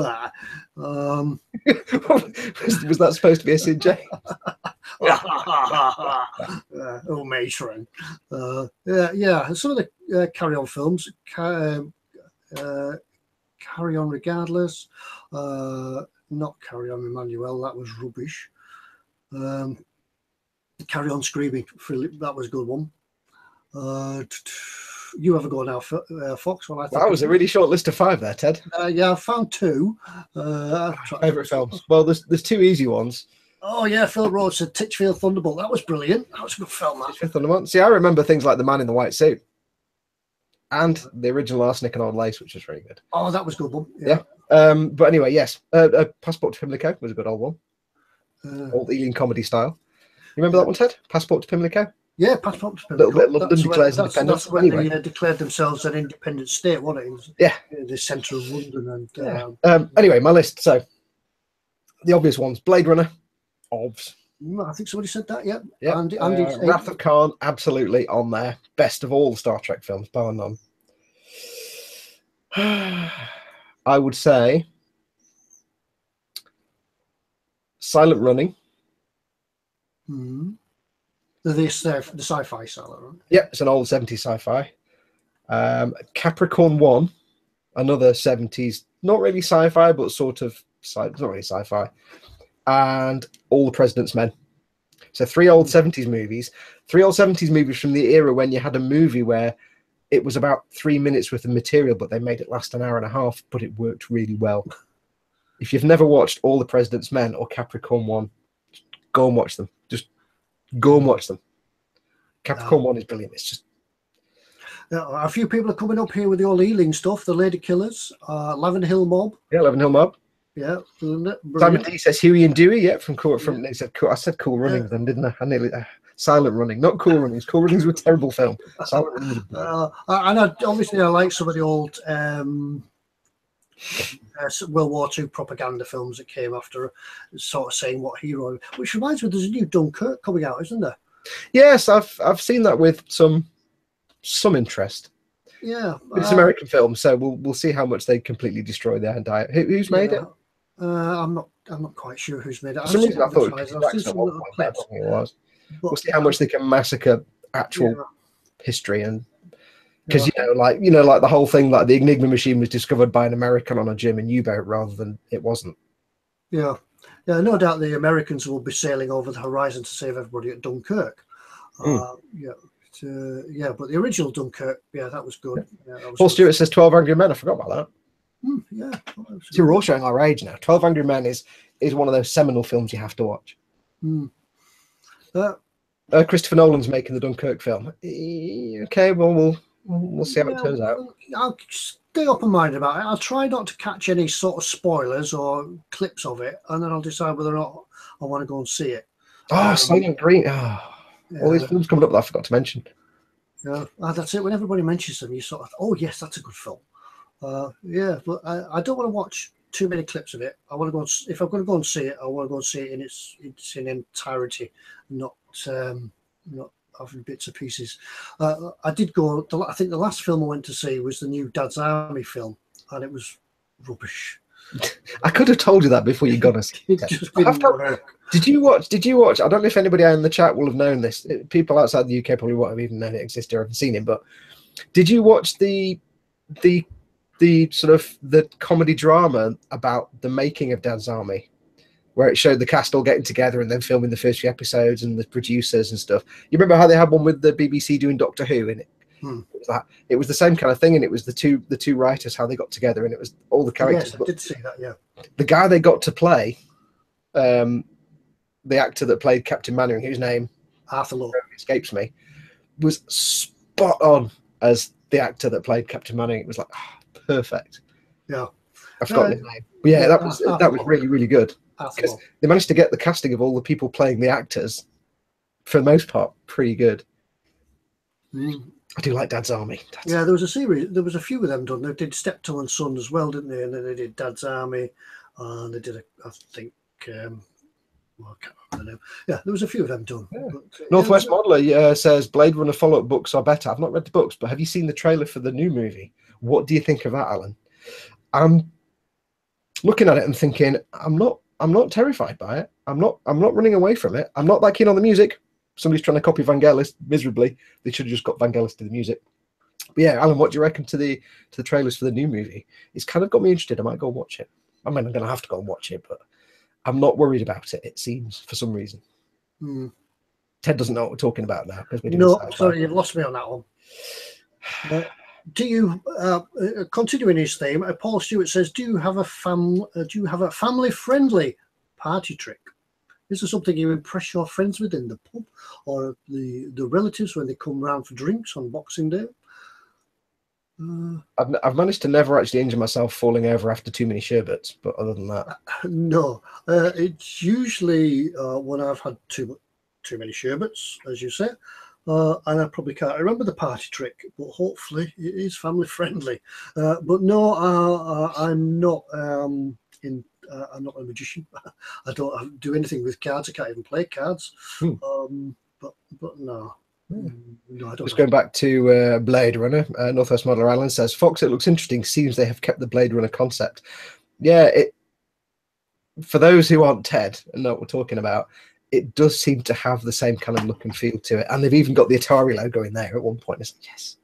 that supposed to be a Sid James? Matron. Yeah. Some of the Carry On films. Carry On Regardless. Not Carry On Emmanuel. That was rubbish. Carry On Screaming. That was a good one. You have a go now, Foxx. Well, that was a really short list of 5 there, Ted. Yeah, I found 2. Favourite films. Well, there's 2 easy ones. Oh yeah, Phil Rhodes said Titchfield Thunderbolt. That was brilliant. That was a good film. Titchfield Thunderbolt. See, I remember things like The Man in the White Suit and the original Arsenic and Old Lace, which was very good. Oh, that was a good one. Yeah. But anyway, yes, Passport to Pimlico was a good old one, old Ealing comedy style. You remember that one, Ted? Passport to Pimlico. Yeah, Passport to A little Pimlico. bit. London declares independence. That's when Anyway. they declared themselves an independent state, wasn't it? Yeah, in the centre of London. And anyway, my list. So the obvious ones: Blade Runner, obvs. I think somebody said that. Yeah. Yeah. Andy, Wrath of Khan, absolutely on there. Best of all the Star Trek films, bar none. I would say Silent Running. The sci-fi Silent Running. Yeah, it's an old 70s sci-fi. Capricorn 1, another 70s, not really sci-fi, but sort of not really sci-fi. And All the President's Men. So 3 old 70s movies. 3 old 70s movies from the era when you had a movie where it was about 3 minutes worth of material, but they made it last an hour and a half, but it worked really well. If you've never watched All the President's Men or Capricorn 1, go and watch them. Just go and watch them. Capricorn 1 is brilliant. It's just... A few people are coming up here with the old Ealing stuff. The Lady Killers, Lavender Hill Mob. Yeah, Lavender Hill Mob. Yeah, Simon D says Huey and Dewey. Yeah, from Cool. From they said cool. I said Cool Runnings then, didn't I? I nearly Silent Running, not Cool Runnings. Cool Runnings were a terrible film. Silent Running was and obviously I like some of the old World War II propaganda films that came after, sort of saying what hero. Which reminds me, there's a new Dunkirk coming out, isn't there? Yes, I've seen that with some interest. Yeah, but it's an American film, so we'll see how much they completely destroy their diet. Who's made it? I'm not quite sure who's made it. For some reason, I thought it was. We'll see how much they can massacre actual history, and because like the whole thing, like the Enigma machine was discovered by an American on a German U-boat rather than it wasn't. Yeah, no doubt the Americans will be sailing over the horizon to save everybody at Dunkirk. But the original Dunkirk, that was good. Yeah, Paul Stewart says 12 Angry Men. I forgot about that. Yeah. So we're all showing our age now. 12 Angry Men is one of those seminal films you have to watch. Christopher Nolan's making the Dunkirk film. Okay, well, we'll see how it turns out. I'll stay open-minded about it. I'll try not to catch any sort of spoilers or clips of it, and then I'll decide whether or not I want to go and see it. Silent Green. All these films coming up that I forgot to mention. Yeah, that's it. When everybody mentions them, you sort of, oh yes, that's a good film. But I don't want to watch too many clips of it. I want to go if I'm going to go and see it, I want to go and see it in its entirety, not having bits and pieces. I did go. I think the last film I went to see was the new Dad's Army film, and it was rubbish. I could have told you that before you got us. Did you watch? I don't know if anybody in the chat will have known this. People outside the UK probably won't have even known it existed or haven't seen it. But did you watch the sort of the comedy drama about the making of Dad's Army, where it showed the cast all getting together and then filming the first few episodes and the producers and stuff? You remember how they had one with the BBC doing Doctor Who in it? It was the same kind of thing, and it was the two writers, how they got together, and it was all the characters. Yes, I did see that. Yeah, the guy they got to play, the actor that played Captain Mannering, whose name Arthur Lowe escapes me, was spot on as the actor that played Captain Mannering. It was like perfect. Yeah, I've forgotten his name. But yeah, that was really, really good, because they managed to get the casting of all the people playing the actors, for the most part, pretty good. I do like Dad's Army. There was a series. There was a few of them done. They did Steptoe and Son as well, didn't they? And then they did Dad's Army, and they did I think. I can't remember now. Yeah, there was a few of them done. Yeah. But, Northwest Modeler says Blade Runner follow-up books are better. I've not read the books, but have you seen the trailer for the new movie? What do you think of that, Alan? I'm looking at it and thinking, I'm not terrified by it. I'm not running away from it. I'm not that keen on the music. Somebody's trying to copy Vangelis miserably. They should have just got Vangelis to the music. But yeah, Alan, what do you reckon to the trailers for the new movie? It's kind of got me interested. I might go and watch it. I mean, I'm going to have to go and watch it, but I'm not worried about it, it seems, for some reason. Ted doesn't know what we're talking about now. No, sorry, you've lost me on that one. Do you, continuing his theme, Paul Stewart says, do you have a family-friendly party trick? Is there something you impress your friends with in the pub or the relatives when they come round for drinks on Boxing Day? I've managed to never actually injure myself falling over after too many sherbets, but other than that, no. It's usually when I've had too many sherbets, as you say, and I probably can't remember the party trick. But hopefully, it is family friendly. But no, I'm not I'm not a magician. I don't do anything with cards. I can't even play cards. But no. No, I don't. Just going back to Blade Runner, Northwest Modeler Alan says, Foxx, it looks interesting. Seems they have kept the Blade Runner concept. Yeah, for those who aren't Ted and know what we're talking about, it does seem to have the same kind of look and feel to it. And they've even got the Atari logo in there at one point. It's like, yes.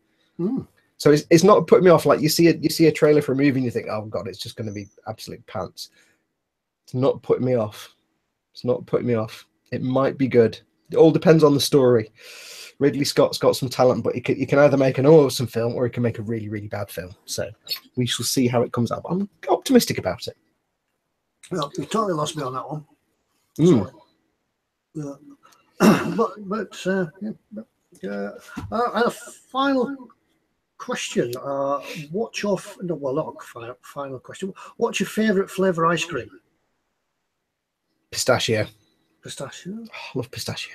So it's not putting me off. Like you see a trailer for a movie and you think, oh God, it's just going to be absolute pants. It's not putting me off. It's not putting me off. It might be good. It all depends on the story. Ridley Scott's got some talent, but he can either make an awesome film or he can make a really, really bad film. So we shall see how it comes out. I'm optimistic about it. Well, you totally lost me on that one. Sorry. And a final question. Final question. What's your favourite flavour ice cream? Pistachio. Pistachio? Oh, I love pistachio.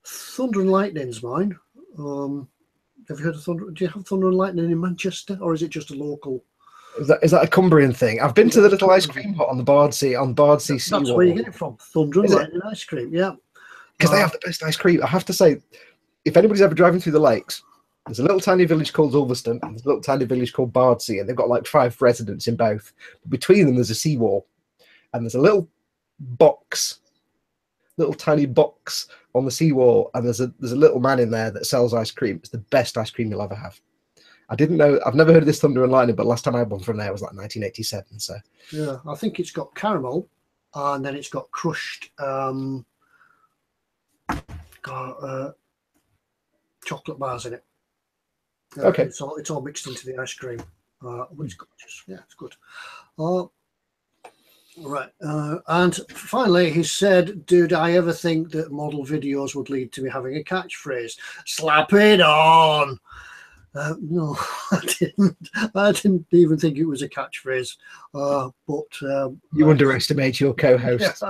Thunder and Lightning's mine. Have you heard of Thunder? Do you have Thunder and Lightning in Manchester, or is it just a local? Is that a Cumbrian thing? I've been to the little ice cream hut on Bardsea seawall. That's where you get it from. Thunder and Lightning ice cream. Yeah, because they have the best ice cream. I have to say, if anybody's ever driving through the lakes, there's a little tiny village called Ulverston and there's a little tiny village called Bardsea, and they've got like 5 residents in both. Between them, there's a seawall, and there's a little tiny box on the seawall, and there's a little man in there that sells ice cream. It's the best ice cream you'll ever have. I've never heard of this Thunder and Lightning, but last time I had one from there was like 1987. So yeah, I think it's got caramel, and then it's got crushed chocolate bars in it. Okay, it's all mixed into the ice cream. It's gorgeous. Yeah, it's good. Right, and finally he said, did I ever think that model videos would lead to me having a catchphrase? Slap it on. No, I didn't even think it was a catchphrase. But you underestimate your co-host.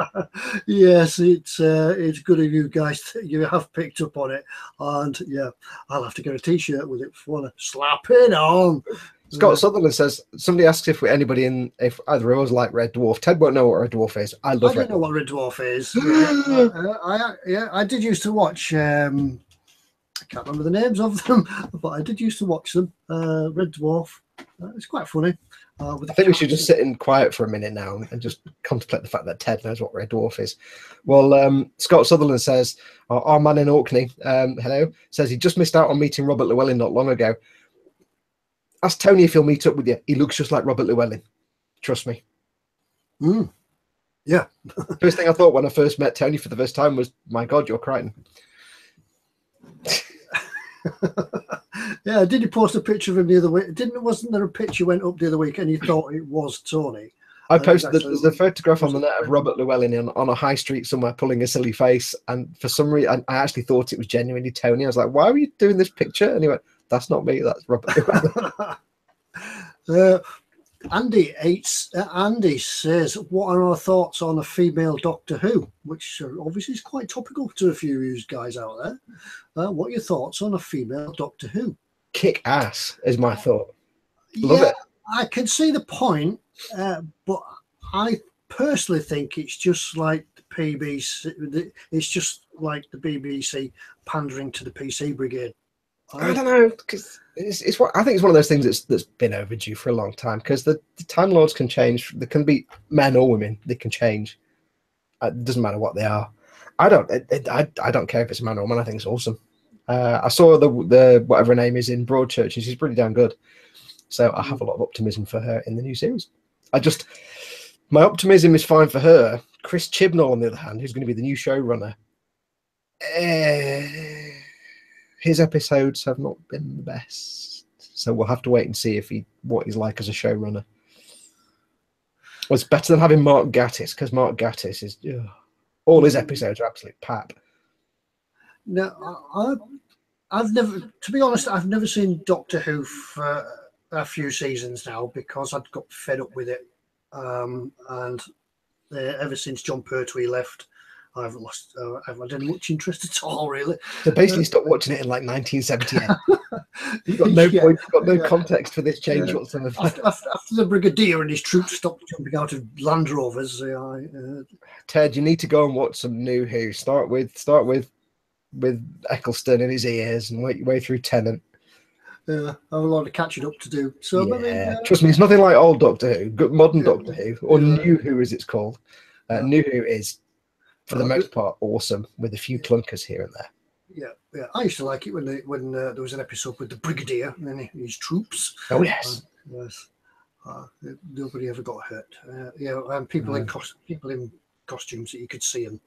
Yes, it's good of you guys that you have picked up on it, and yeah, I'll have to get a T-shirt with it for slap it on. Scott Sutherland says, somebody asks if if either of us like Red Dwarf. Ted won't know what Red Dwarf is. I don't know what Red Dwarf is. I did used to watch. I can't remember the names of them, but I did used to watch them. Red Dwarf. It's quite funny. I think we should just sit in quiet for a minute now and just contemplate the fact that Ted knows what Red Dwarf is. Well, Scott Sutherland says, our man in Orkney, hello, says he just missed out on meeting Robert Llewellyn not long ago. Ask Tony if he'll meet up with you. He looks just like Robert Llewellyn. Trust me. Yeah. First thing I thought when I first met Tony for the first time was, my God, you're Crichton. Yeah, did you post a picture of him the other week? Wasn't there a picture went up the other week and you thought it was Tony? I posted there's a photograph on the net of Robert Llewellyn on a high street somewhere pulling a silly face, and for some reason I actually thought it was genuinely Tony. I was like, why are you doing this picture? And he went, that's not me, that's Robert Llewellyn. Andy says, what are our thoughts on a female Doctor Who? Which obviously is quite topical to a few of you guys out there. What are your thoughts on a female Doctor Who? Kick ass is my thought. Love it. I can see the point, but I personally think it's just like the BBC. It's just like the BBC pandering to the PC brigade. I don't know, because it's what I think it's one of those things that's been overdue for a long time. Because the Time Lords can change; they can be men or women. They can change. It doesn't matter what they are. I don't care if it's a man or woman. I think it's awesome. I saw the whatever her name is in Broadchurch, and she's pretty damn good. So I have a lot of optimism for her in the new series. My optimism is fine for her. Chris Chibnall, on the other hand, who's going to be the new showrunner. His episodes have not been the best, so we'll have to wait and see what he's like as a showrunner. Well, it's better than having Mark Gatiss, because Mark Gatiss is all his episodes are absolute pap. No, I've never, to be honest, I've never seen Doctor Who for a few seasons now because I'd got fed up with it, and ever since John Pertwee left, I've had any much interest at all, really. So basically, stopped watching it in like 1978. You've got no point, you've got no context for this change whatsoever. After the Brigadier and his troops stopped jumping out of Land Rovers, Ted, you need to go and watch some New Who. Start with Eccleston in his ears and work your way through Tennant. I have a lot of catching up to do. So trust me, it's nothing like old Doctor Who, good modern Doctor Who, or New Who as it's called. New Who is, for the most part, awesome, with a few clunkers here and there. Yeah. I used to like it when there was an episode with the Brigadier and his troops. Oh yes. Yes. Nobody ever got hurt. And people in costumes that you could see them.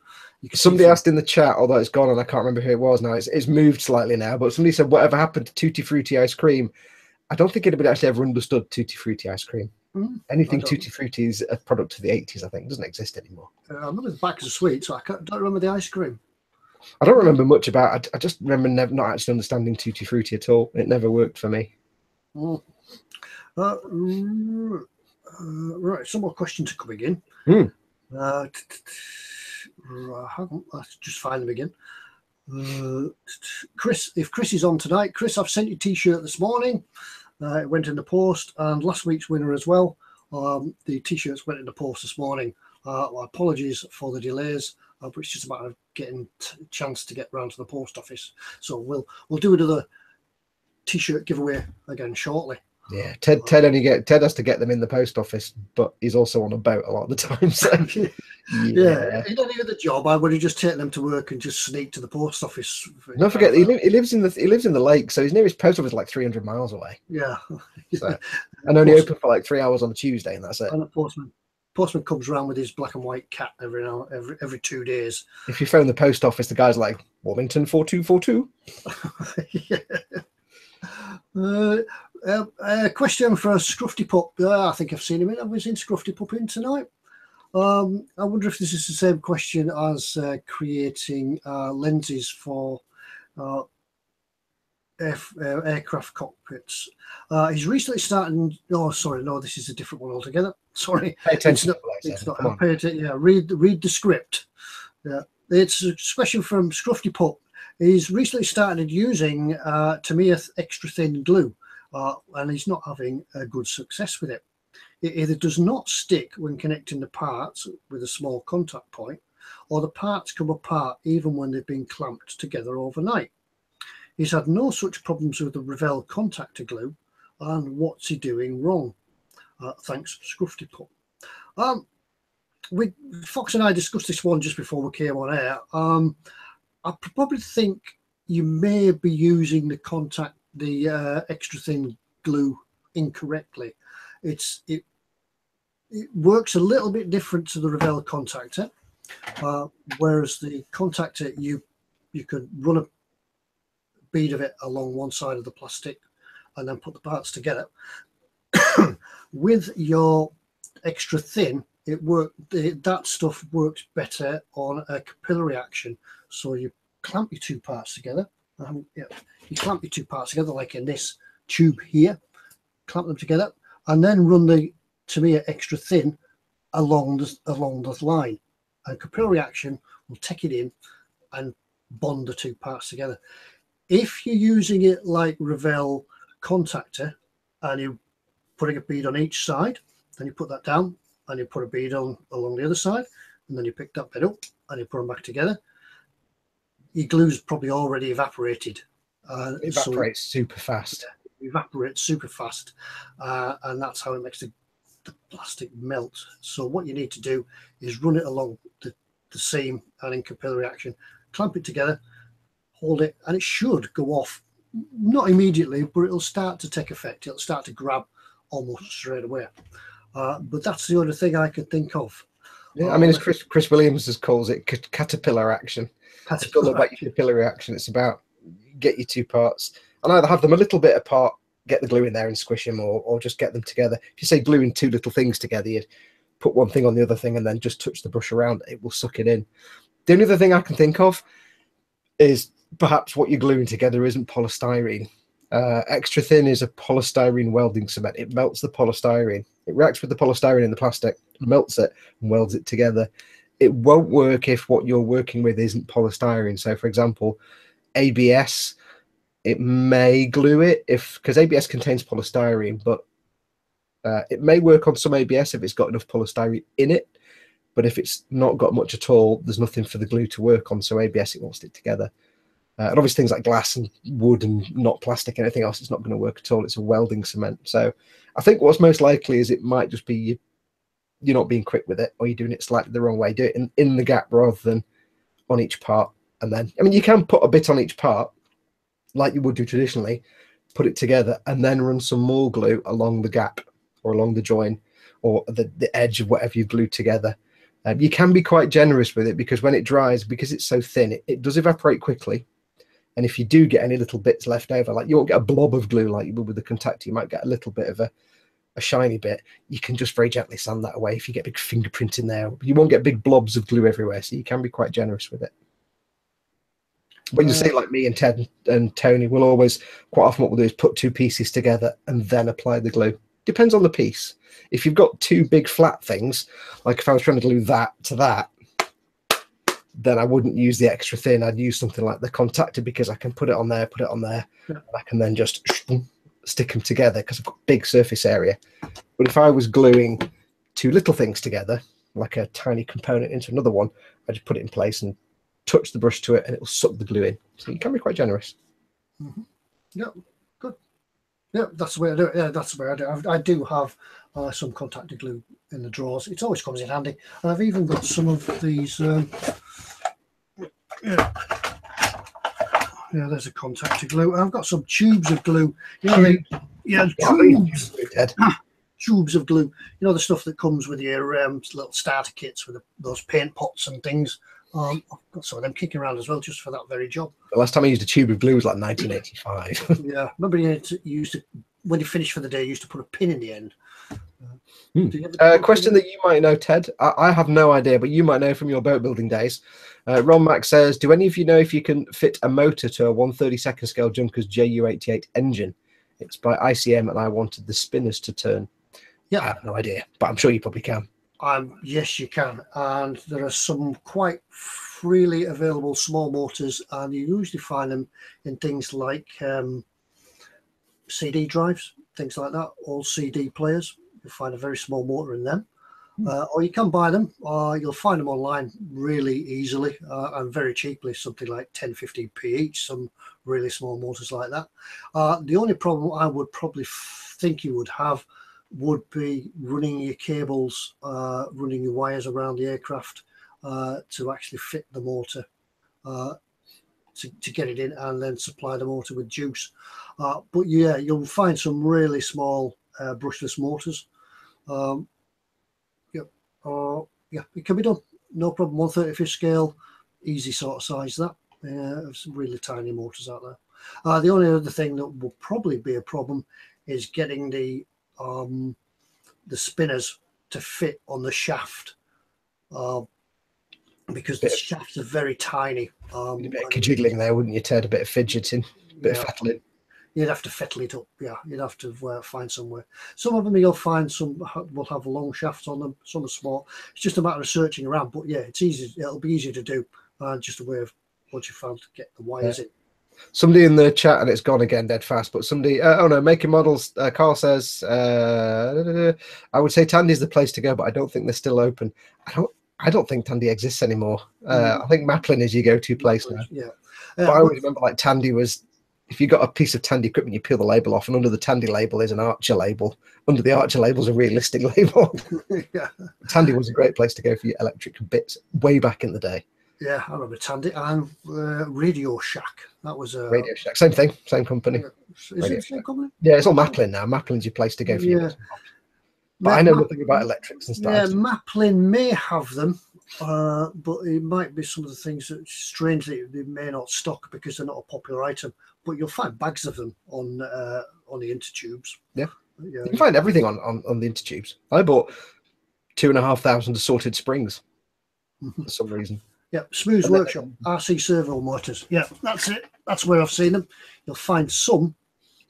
Somebody asked in the chat, although it's gone and I can't remember who it was now. It's moved slightly now, but somebody said, "Whatever happened to Tutti Frutti ice cream?" I don't think anybody actually ever understood Tutti Frutti ice cream. Anything Tutti Frutti is a product of the 80s, I think. It doesn't exist anymore. I remember the back of the sweet, so I don't remember the ice cream. I don't remember much about it. I just remember not actually understanding Tutti Frutti at all. It never worked for me. Right, some more questions are coming in. Let's just find them again. Chris, if Chris is on tonight, Chris, I've sent you a t-shirt this morning. It went in the post, and last week's winner as well. The t-shirts went in the post this morning. Apologies for the delays, but it's just a matter of getting a chance to get round to the post office. So we'll do another t-shirt giveaway again shortly. Yeah, Ted has to get them in the post office, but he's also on a boat a lot of the time. So yeah, in any other job, I would have just taken them to work and just sneak to the post office. Don't forget, he lives in the lake, so his nearest post office is like 300 miles away. Yeah, so, and only open for like 3 hours on a Tuesday, and that's it. And the postman comes around with his black and white cat every 2 days. If you phone the post office, the guy's like, "Warmington 4242." A question for Scruffy Pup. I think I've seen him in. Have we seen Scruffy Pup in tonight? I wonder if this is the same question as creating lenses for aircraft cockpits. He's recently started. Oh, sorry, no, this is a different one altogether. Sorry, pay attention. It's not. Read the script. Yeah, it's a question from Scruffy Pup. He's recently started using Tamiya extra thin glue, and he's not having a good success with it. It either does not stick when connecting the parts with a small contact point, or the parts come apart even when they've been clamped together overnight. He's had no such problems with the Revell contactor glue, and what's he doing wrong? Thanks, Scruffy Pup. Fox and I discussed this one just before we came on air. I probably think you may be using the extra thin glue incorrectly. It works a little bit different to the Revell contactor, whereas the contactor you could run a bead of it along one side of the plastic and then put the parts together. With your extra thin, that stuff works better on a capillary action. So you clamp your two parts together. You clamp your two parts together like in this tube here. Clamp them together, and then run the Tamiya extra thin along the line. And capillary action will take it in and bond the two parts together. If you're using it like Revell contactor, and you're putting a bead on each side, then you put that down, and you put a bead on along the other side, and then you pick that bit up and you put them back together. Your glue's probably already evaporated. It evaporates super fast. Evaporates super fast, and that's how it makes the plastic melt. So what you need to do is run it along the seam and in capillary action, clamp it together, hold it, and it should go off, not immediately, but it'll start to take effect. It'll start to grab almost straight away. But that's the only thing I could think of. Yeah, I mean, as Chris Williams calls it, caterpillar action. It's not about your capillary action. It's about get your two parts and either have them a little bit apart, get the glue in there and squish them, or just get them together. If you say gluing two little things together, you put one thing on the other thing and then just touch the brush around it. It will suck it in. The only other thing I can think of is perhaps what you're gluing together isn't polystyrene. Extra thin is a polystyrene welding cement. It melts the polystyrene. It reacts with the polystyrene in the plastic, melts it, and welds it together. It won't work if what you're working with isn't polystyrene. So, for example, ABS, it may glue it because ABS contains polystyrene, but it may work on some ABS if it's got enough polystyrene in it. But if it's not got much at all, there's nothing for the glue to work on. So ABS, it won't stick together. And obviously things like glass and wood and not plastic, anything else, it's not going to work at all. It's a welding cement. So I think what's most likely is it might just be you're not being quick with it, or you're doing it slightly the wrong way. Do it in the gap rather than on each part. And then, I mean, you can put a bit on each part like you would do traditionally, put it together, and then run some more glue along the gap or along the join or the edge of whatever you've glued together. You can be quite generous with it because when it dries, because it's so thin, it does evaporate quickly. And if you do get any little bits left over, like you won't get a blob of glue like you would with the contactor, you might get a little bit of a shiny bit. You can just very gently sand that away. If you get big fingerprint in there, you won't get big blobs of glue everywhere, so you can be quite generous with it. When you say like me and Ted and Tony, we'll always, quite often what we'll do is put two pieces together and then apply the glue. Depends on the piece. If you've got two big flat things, like if I was trying to glue that to that, then I wouldn't use the extra thin. I'd use something like the contactor because I can put it on there, yeah. And I can then just stick them together because I've got big surface area. But if I was gluing two little things together, like a tiny component into another one, I just put it in place and touch the brush to it and it'll suck the glue in. So you can be quite generous. Mm-hmm. Yeah, good. Yeah, that's the way I do it. Yeah, that's the way I do it. I do have some contactor glue in the drawers. It always comes in handy. And I've even got some of these. Yeah, there's a contactor glue. I've got some tubes of glue. You know, tubes of glue. You know, the stuff that comes with your little starter kits with those paint pots and things. I've got some of them kicking around as well, just for that very job. The last time I used a tube of glue was like 1985. Yeah, remember you used to, when you finished for the day, you used to put a pin in the end. Question that you might know, Ted. I have no idea, but you might know from your boat building days. Ron Mack says, do any of you know if you can fit a motor to a 1/32 scale Junkers JU88 engine? It's by ICM and I wanted the spinners to turn. Yeah, I have no idea, but I'm sure you probably can. Yes, you can. And there are some quite freely available small motors, and you usually find them in things like CD drives, things like that, all CD players. You'll find a very small motor in them. Or you can buy them, or you'll find them online really easily and very cheaply, something like 10-15p each, some really small motors like that. The only problem I would probably think you would have would be running your cables, running your wires around the aircraft to actually fit the motor, to get it in and then supply the motor with juice. But yeah, you'll find some really small brushless motors. Yeah, it can be done, no problem. 1/35 scale, easy sort of size that. Some really tiny motors out there. The only other thing that will probably be a problem is getting the spinners to fit on the shaft, because the shafts are very tiny. A bit of jiggling there, wouldn't you, Ted? A bit of fidgeting, a bit of fettling. You'd have to fettle it up. Yeah, you'd have to find somewhere. Some of them you'll find will have long shafts on them. Some are small. It's just a matter of searching around. But yeah, it's easy. It'll be easy to do. Just a way of once you found to get the wires in. Somebody in the chat, and it's gone again dead fast, but somebody, oh no, Making Models, Carl says, I would say Tandy's the place to go, but I don't think they're still open. I don't think Tandy exists anymore. I think Maplin is your go-to place now. Yeah. But I always remember like Tandy was, if you got a piece of Tandy equipment, you peel the label off, and under the Tandy label is an Archer label. Under the Archer label is a realistic label. Yeah. Tandy was a great place to go for your electric bits way back in the day. Yeah, I remember Tandy and Radio Shack. That was a Radio Shack, same thing, same company. Is it the same company? Yeah, it's all Maplin now. Maplin's your place to go for your bits and bobs. But I know nothing about electrics and stuff. Yeah, Maplin may have them, but it might be some of the things that strangely they may not stock because they're not a popular item. But you'll find bags of them on the Intertubes. Yeah, you can find everything on the Intertubes. I bought 2,500 assorted springs for some reason. Yeah, Smooth's Workshop, RC servo motors. Yeah, that's it. That's where I've seen them. You'll find some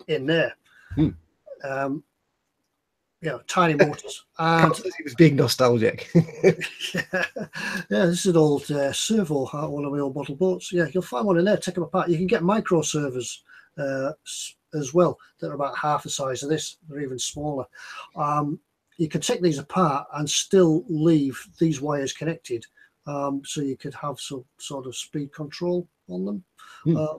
in there. Hmm. Tiny motors. And he was being nostalgic. yeah, this is an old servo heart, one of my old bottle boats. Yeah, you'll find one in there. Take them apart. You can get micro servers as well that are about half the size of this, or even smaller. You can take these apart and still leave these wires connected, so you could have some sort of speed control on them.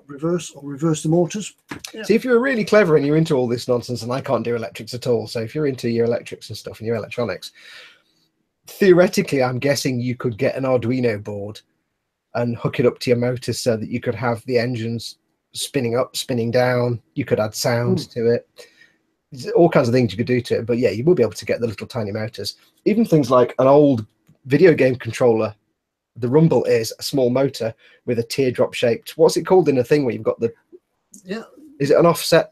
Reverse the motors. Yeah. See, if you're really clever and you're into all this nonsense, and I can't do electrics at all, so if you're into your electrics and stuff and your electronics, theoretically, I'm guessing you could get an Arduino board and hook it up to your motor so that you could have the engines spinning up, spinning down. You could add sound to it. There's all kinds of things you could do to it. But yeah, you will be able to get the little tiny motors. Even things like an old video game controller. The Rumble is a small motor with a teardrop shaped. What's it called in a thing where you've got the? Yeah. Is it an offset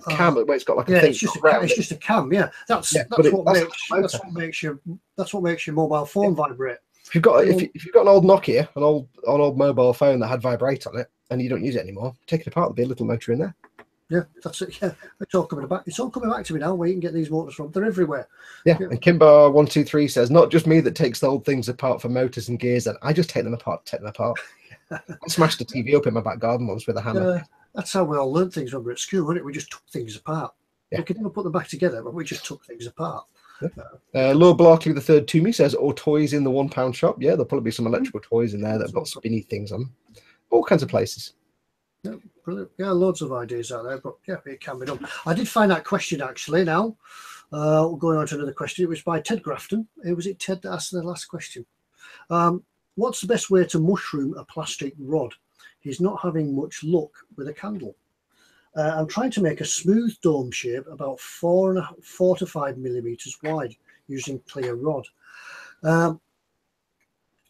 cam where it's got like a thing? It's just a cam. Yeah, that's what makes your mobile phone vibrate. If you've got an old Nokia, an old mobile phone that had vibrate on it, and you don't use it anymore, take it apart. There'll be a little motor in there. Yeah, that's it. Yeah, it's all coming back. It's all coming back to me now. Where you can get these motors from? They're everywhere. Yeah. And Kimbar123 says, not just me that takes the old things apart for motors and gears. And I just take them apart. I smashed a TV up in my back garden once with a hammer. That's how we all learned things when we were at school, wasn't it? We just took things apart. Yeah. We could never put them back together, but we just took things apart. Yeah. Lord Barkley III to me says, or toys in the £1 shop. Yeah, there'll probably be some electrical toys in there that have got spinny things on them. All kinds of places. Yeah, brilliant. Yeah, loads of ideas out there, but yeah, it can be done. I did find that question actually now. Going on to another question. It was by Ted Grafton. Was it Ted that asked the last question? What's the best way to mushroom a plastic rod? He's not having much luck with a candle. I'm trying to make a smooth dome shape about 4 to 5 millimeters wide using clear rod.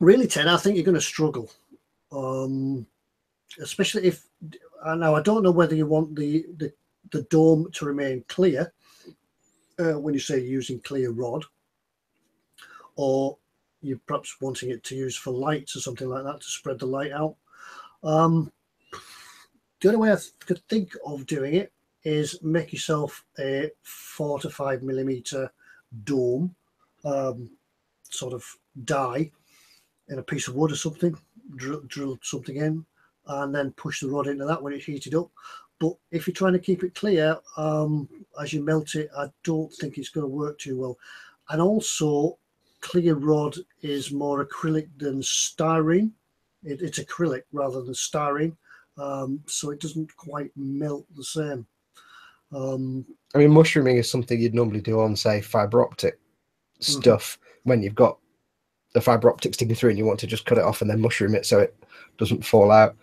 Really, Ted, I think you're going to struggle. Especially if now I don't know whether you want the dome to remain clear when you say using clear rod, or you're perhaps wanting it to use for lights or something like that to spread the light out. The only way I could think of doing it is make yourself a 4 to 5 millimeter dome sort of die in a piece of wood or something, drill something in, and then push the rod into that when it's heated up. But if you're trying to keep it clear, as you melt it, I don't think it's going to work too well. And also, clear rod is more acrylic than styrene. It's acrylic rather than styrene, so it doesn't quite melt the same. I mean, mushrooming is something you'd normally do on, say, fiber optic stuff when you've got the fiber optic sticking through and you want to just cut it off and then mushroom it so it doesn't fall out.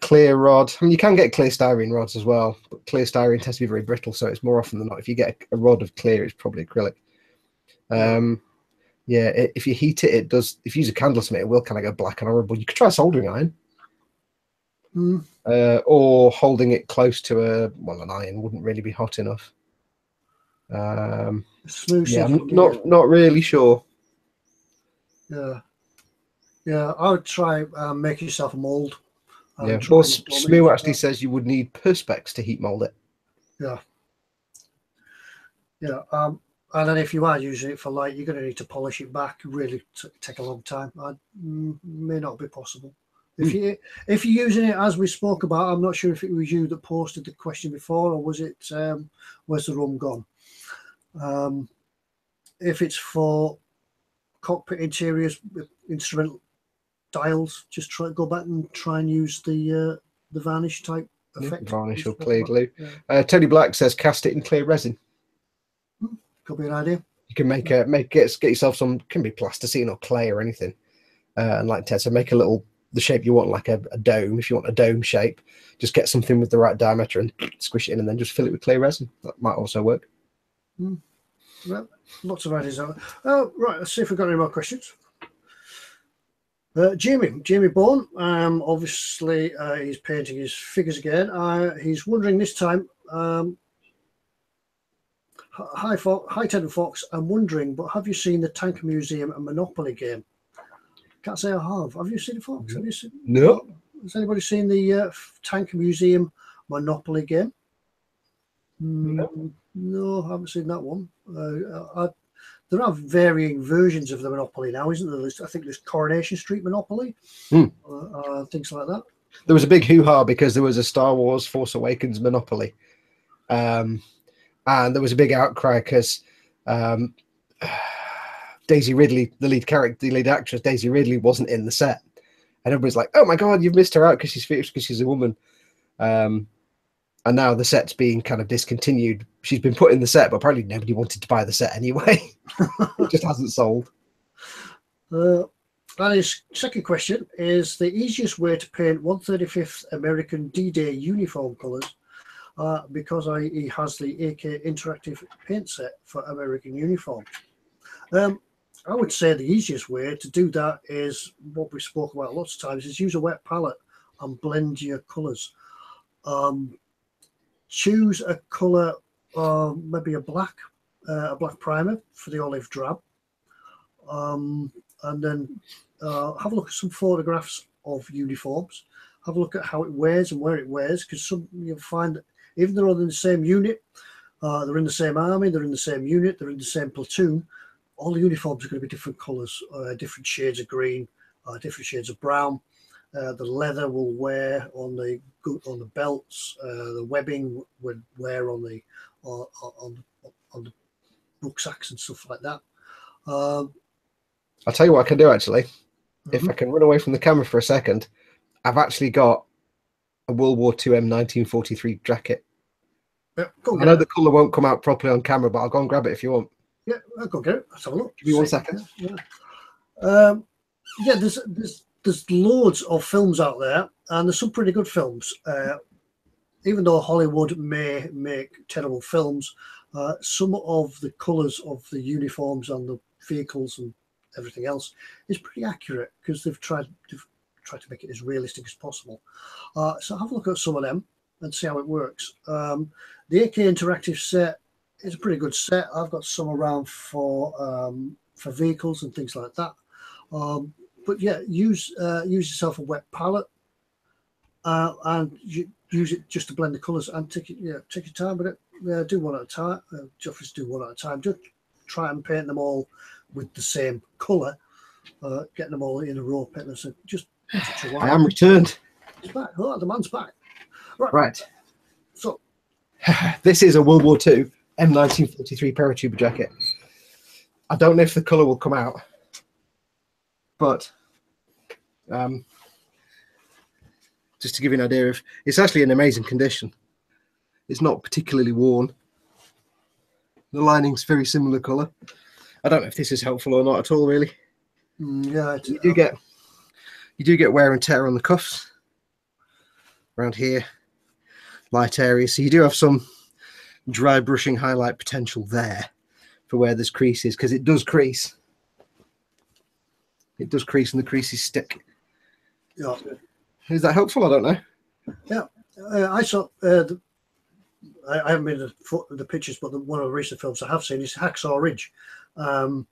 Clear rod, I mean, you can get clear styrene rods as well, but clear styrene tends to be very brittle, so it's more often than not, if you get a rod of clear, it's probably acrylic. Yeah, if you heat it, it does. If you use a candle or something, it will kind of go black and horrible. You could try a soldering iron. Or holding it close to an iron wouldn't really be hot enough. I'm not really sure. Yeah, I would try make yourself a mold. Yeah, well, Smoo actually says you would need perspex to heat mold it. Yeah. And then if you are using it for light, you're going to need to polish it back. Really take a long time. May not be possible. If you're using it as we spoke about, I'm not sure if it was you that posted the question before, or was it where's the rum gone? If it's for cockpit interiors with instrument dials, just go back and try and use the varnish type effect. Varnish or clear glue. Tony Black says cast it in clear resin. Could be an idea. You can get yourself some, can be plasticine or clay or anything, and like Ted said, make the shape you want, like a dome. If you want a dome shape, just get something with the right diameter and squish it in, and then just fill it with clear resin. That might also work. Well, lots of ideas out there. Right, let's see if we've got any more questions. Jamie Bourne, obviously he's painting his figures again. He's wondering this time. Hi Ted and Fox. I'm wondering, but have you seen the Tank Museum and Monopoly game? Can't say I have. Have you seen it, Fox? Have you seen? No. Has anybody seen the Tank Museum Monopoly game? No, I haven't seen that one. There are varying versions of the Monopoly now, isn't there? I think there's Coronation Street Monopoly, things like that. There was a big hoo-ha because there was a Star Wars Force Awakens Monopoly. And there was a big outcry because Daisy Ridley, the lead actress, Daisy Ridley, wasn't in the set. And everybody's like, oh my God, you've missed her out because she's a woman. And now the set's being kind of discontinued. She's been put in the set, but apparently nobody wanted to buy the set anyway. It just hasn't sold. And his second question is the easiest way to paint 135th American D-Day uniform colours because he has the AK interactive paint set for American uniforms. I would say the easiest way to do that is what we spoke about lots of times, is use a wet palette and blend your colours. Choose a colour, maybe a black primer for the olive drab, and then have a look at some photographs of uniforms. Have a look at how it wears and where it wears, because you'll find that even though they're in the same unit, they're in the same army, they're in the same unit, they're in the same platoon, all the uniforms are going to be different colours, different shades of green, different shades of brown. The leather will wear on the belts. The webbing would wear on the rucksacks and stuff like that. I'll tell you what I can do actually. If I can run away from the camera for a second, I've actually got a World War II M1943 jacket. Yeah, I know the colour won't come out properly on camera, but I'll go and grab it if you want. Yeah, I'll go get it. Let's have a look. Give me 1 second. Yeah, there's loads of films out there, and there's some pretty good films. Even though Hollywood may make terrible films, some of the colours of the uniforms and the vehicles and everything else is pretty accurate because they've tried to make it as realistic as possible. So have a look at some of them and see how it works. The AK Interactive set is a pretty good set. I've got some around for vehicles and things like that. But yeah, use yourself a wet palette and use it just to blend the colours and take your time with it. Do one at a time. Just do one at a time. Just try and paint them all with the same colour. Getting them all in a row. Paint them. So just I am returned. He's back. Oh, the man's back. Right. So this is a World War II M1943 paratrooper jacket. I don't know if the colour will come out, but just to give you an idea of, it's actually in amazing condition. It's not particularly worn. The lining's very similar colour. I don't know if this is helpful or not at all, really. Yeah, you do get wear and tear on the cuffs around here, light areas. So you do have some dry brushing highlight potential there for where there's creases, because it does crease. It does crease and the creases stick. Yeah. Is that helpful? I don't know. Yeah. I saw I haven't been to the pictures, but one of the recent films I have seen is Hacksaw Ridge. I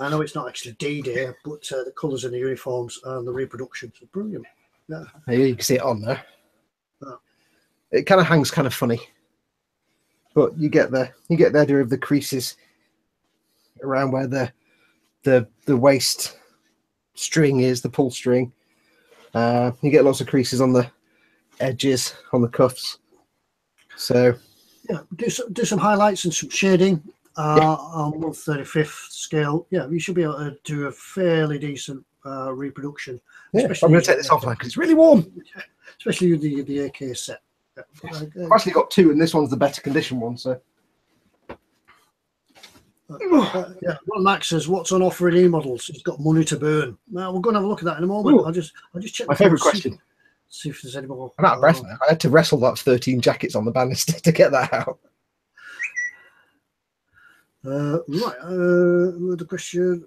know it's not actually D-Day, but the colours in the uniforms and the reproductions are brilliant. Yeah. You can see it on there. It kind of hangs kind of funny, but you get the idea of the creases around where the waist string is, the pull string. You get lots of creases on the edges, on the cuffs. So yeah, do some highlights and some shading on 1/35th scale. Yeah, you should be able to do a fairly decent reproduction. Yeah, I'm going to take this off now because it's really warm. Especially with the AK set. I've actually got two, and this one's the better condition one. So yeah, well, Max says, "What's on offer in eModels? He's got money to burn." Now we're going to have a look at that in a moment. Ooh, I'll just check my favourite question. See if there's any more. I'm out of breath now. I had to wrestle that 13 jackets on the banister to get that out. Right. Another question.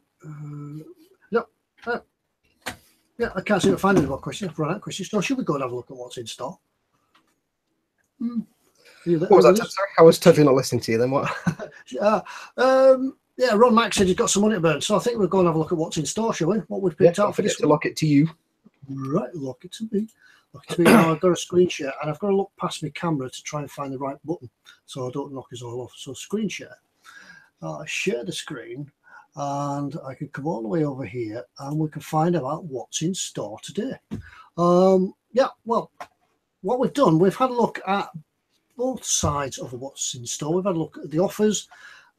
Yeah, I can't seem to find any more questions. I've run out of questions. So should we go and have a look at what's in store? What was that? Sorry, I was totally not listening to you then. What? Yeah, Ron Max said he's got some money to burn. So I think we'll go and have a look at what's in store, shall we? What we've picked out for this to lock it to you. Right, lock it to me. I've got a screen share and I've got to look past my camera to try and find the right button so I don't knock us all off. So screen share. Share the screen and I can come all the way over here and we can find out what's in store today. Yeah, well, what we've done, we've had a look at both sides of what's in store. We've had a look at the offers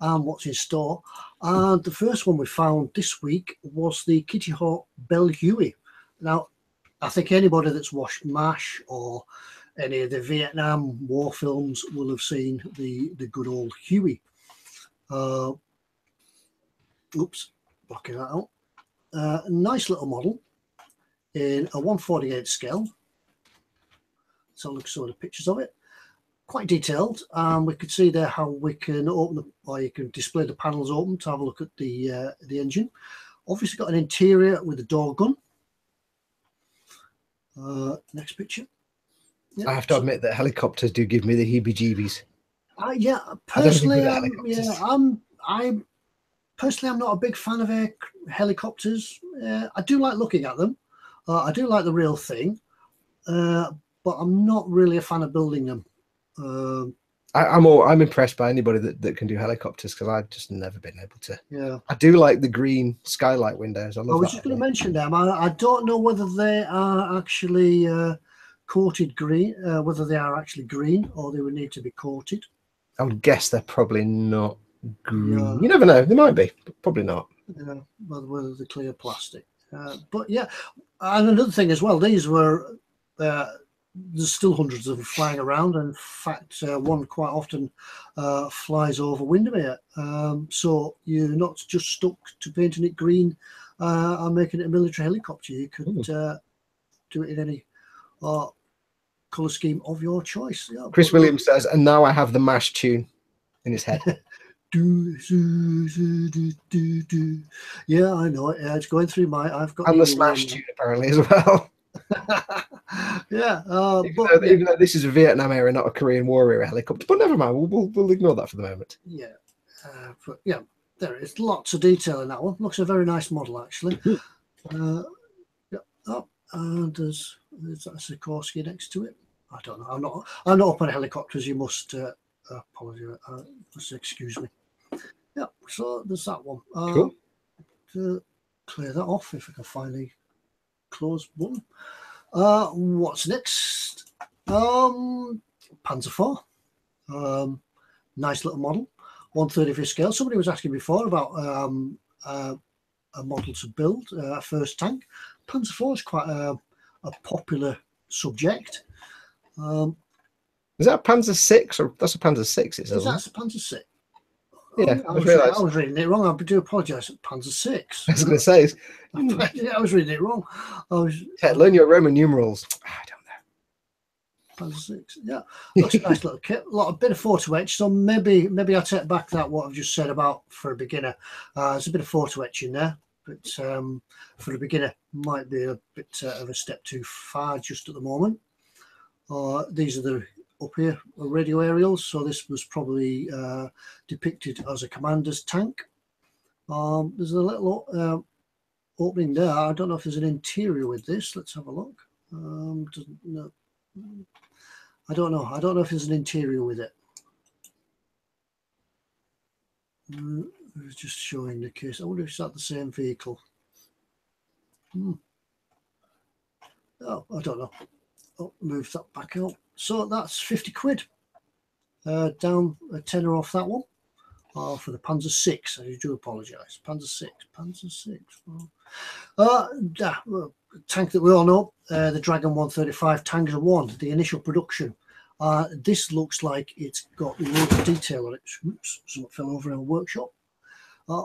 and what's in store. And the first one we found this week was the Kitty Hawk Belle Huey. Now, I think anybody that's watched MASH or any of the Vietnam War films will have seen the good old Huey. Oops, blocking that out. Nice little model in a 1/48 scale. So look at some of the pictures of it. Quite detailed. We could see there how we can open or you can display the panels open to have a look at the engine. Obviously got an interior with a door gun. Next picture. Yeah, I have to admit that helicopters do give me the heebie-jeebies. Yeah, personally, I'm personally I'm not a big fan of helicopters. I do like looking at them. I do like the real thing, but I'm not really a fan of building them. I'm impressed by anybody that can do helicopters because I've just never been able to. Yeah, I do like the green skylight windows. I was just going to mention them. I don't know whether they are actually coated green, whether they are actually green or they would need to be coated. I would guess they're probably not green. Yeah. You never know. They might be, but probably not. Yeah, whether they're clear plastic. But yeah, and another thing as well, these were. There's still hundreds of them flying around. And in fact, one quite often flies over Windermere. So you're not just stuck to painting it green and making it a military helicopter. You could do it in any colour scheme of your choice. Yeah, Chris Williams says, and now I have the MASH tune in his head. Yeah, I know it. It's going through my. I've got and the Smash tune apparently as well. Yeah, even though this is a Vietnam era, not a Korean War era helicopter, but never mind. We'll ignore that for the moment. Yeah, but yeah, there is lots of detail in that one. Looks a very nice model actually. Yeah, and there's that Sikorsky next to it. I don't know. I'm not up on helicopters. You must apologize. Must excuse me. Yeah, so there's that one. Cool. To clear that off, if I can find the close button. What's next? Panzer IV. Nice little model, 1/35 scale. Somebody was asking before about a model to build, a first tank. Panzer IV is quite a popular subject. Is that a Panzer VI or that's a Panzer VI? That's a Panzer VI. Yeah, I was reading it wrong. I do apologise. Panzer VI. I was going to say, I was reading it wrong. Learn your Roman numerals. I don't know. Panzer VI. Yeah, that's a nice little kit. A bit of photo etch. So maybe I take back what I've just said about for a beginner. There's a bit of photo etch in there, but for a beginner might be a bit of a step too far just at the moment. These are the up here radio aerials, so this was probably depicted as a commander's tank. There's a little opening there. I don't know if there's an interior with this. Let's have a look. No, I don't know. I don't know if there's an interior with it. It's just showing the case. I wonder if it's at the same vehicle. Oh, I don't know. Oh, move that back out. So that's 50 quid. Down a tenner off that one. For the Panzer VI. I do apologise. Panzer VI. Tank that we all know. The Dragon 135 Tanker 1. The initial production. This looks like it's got loads of detail on it. Oops, something fell over in a workshop.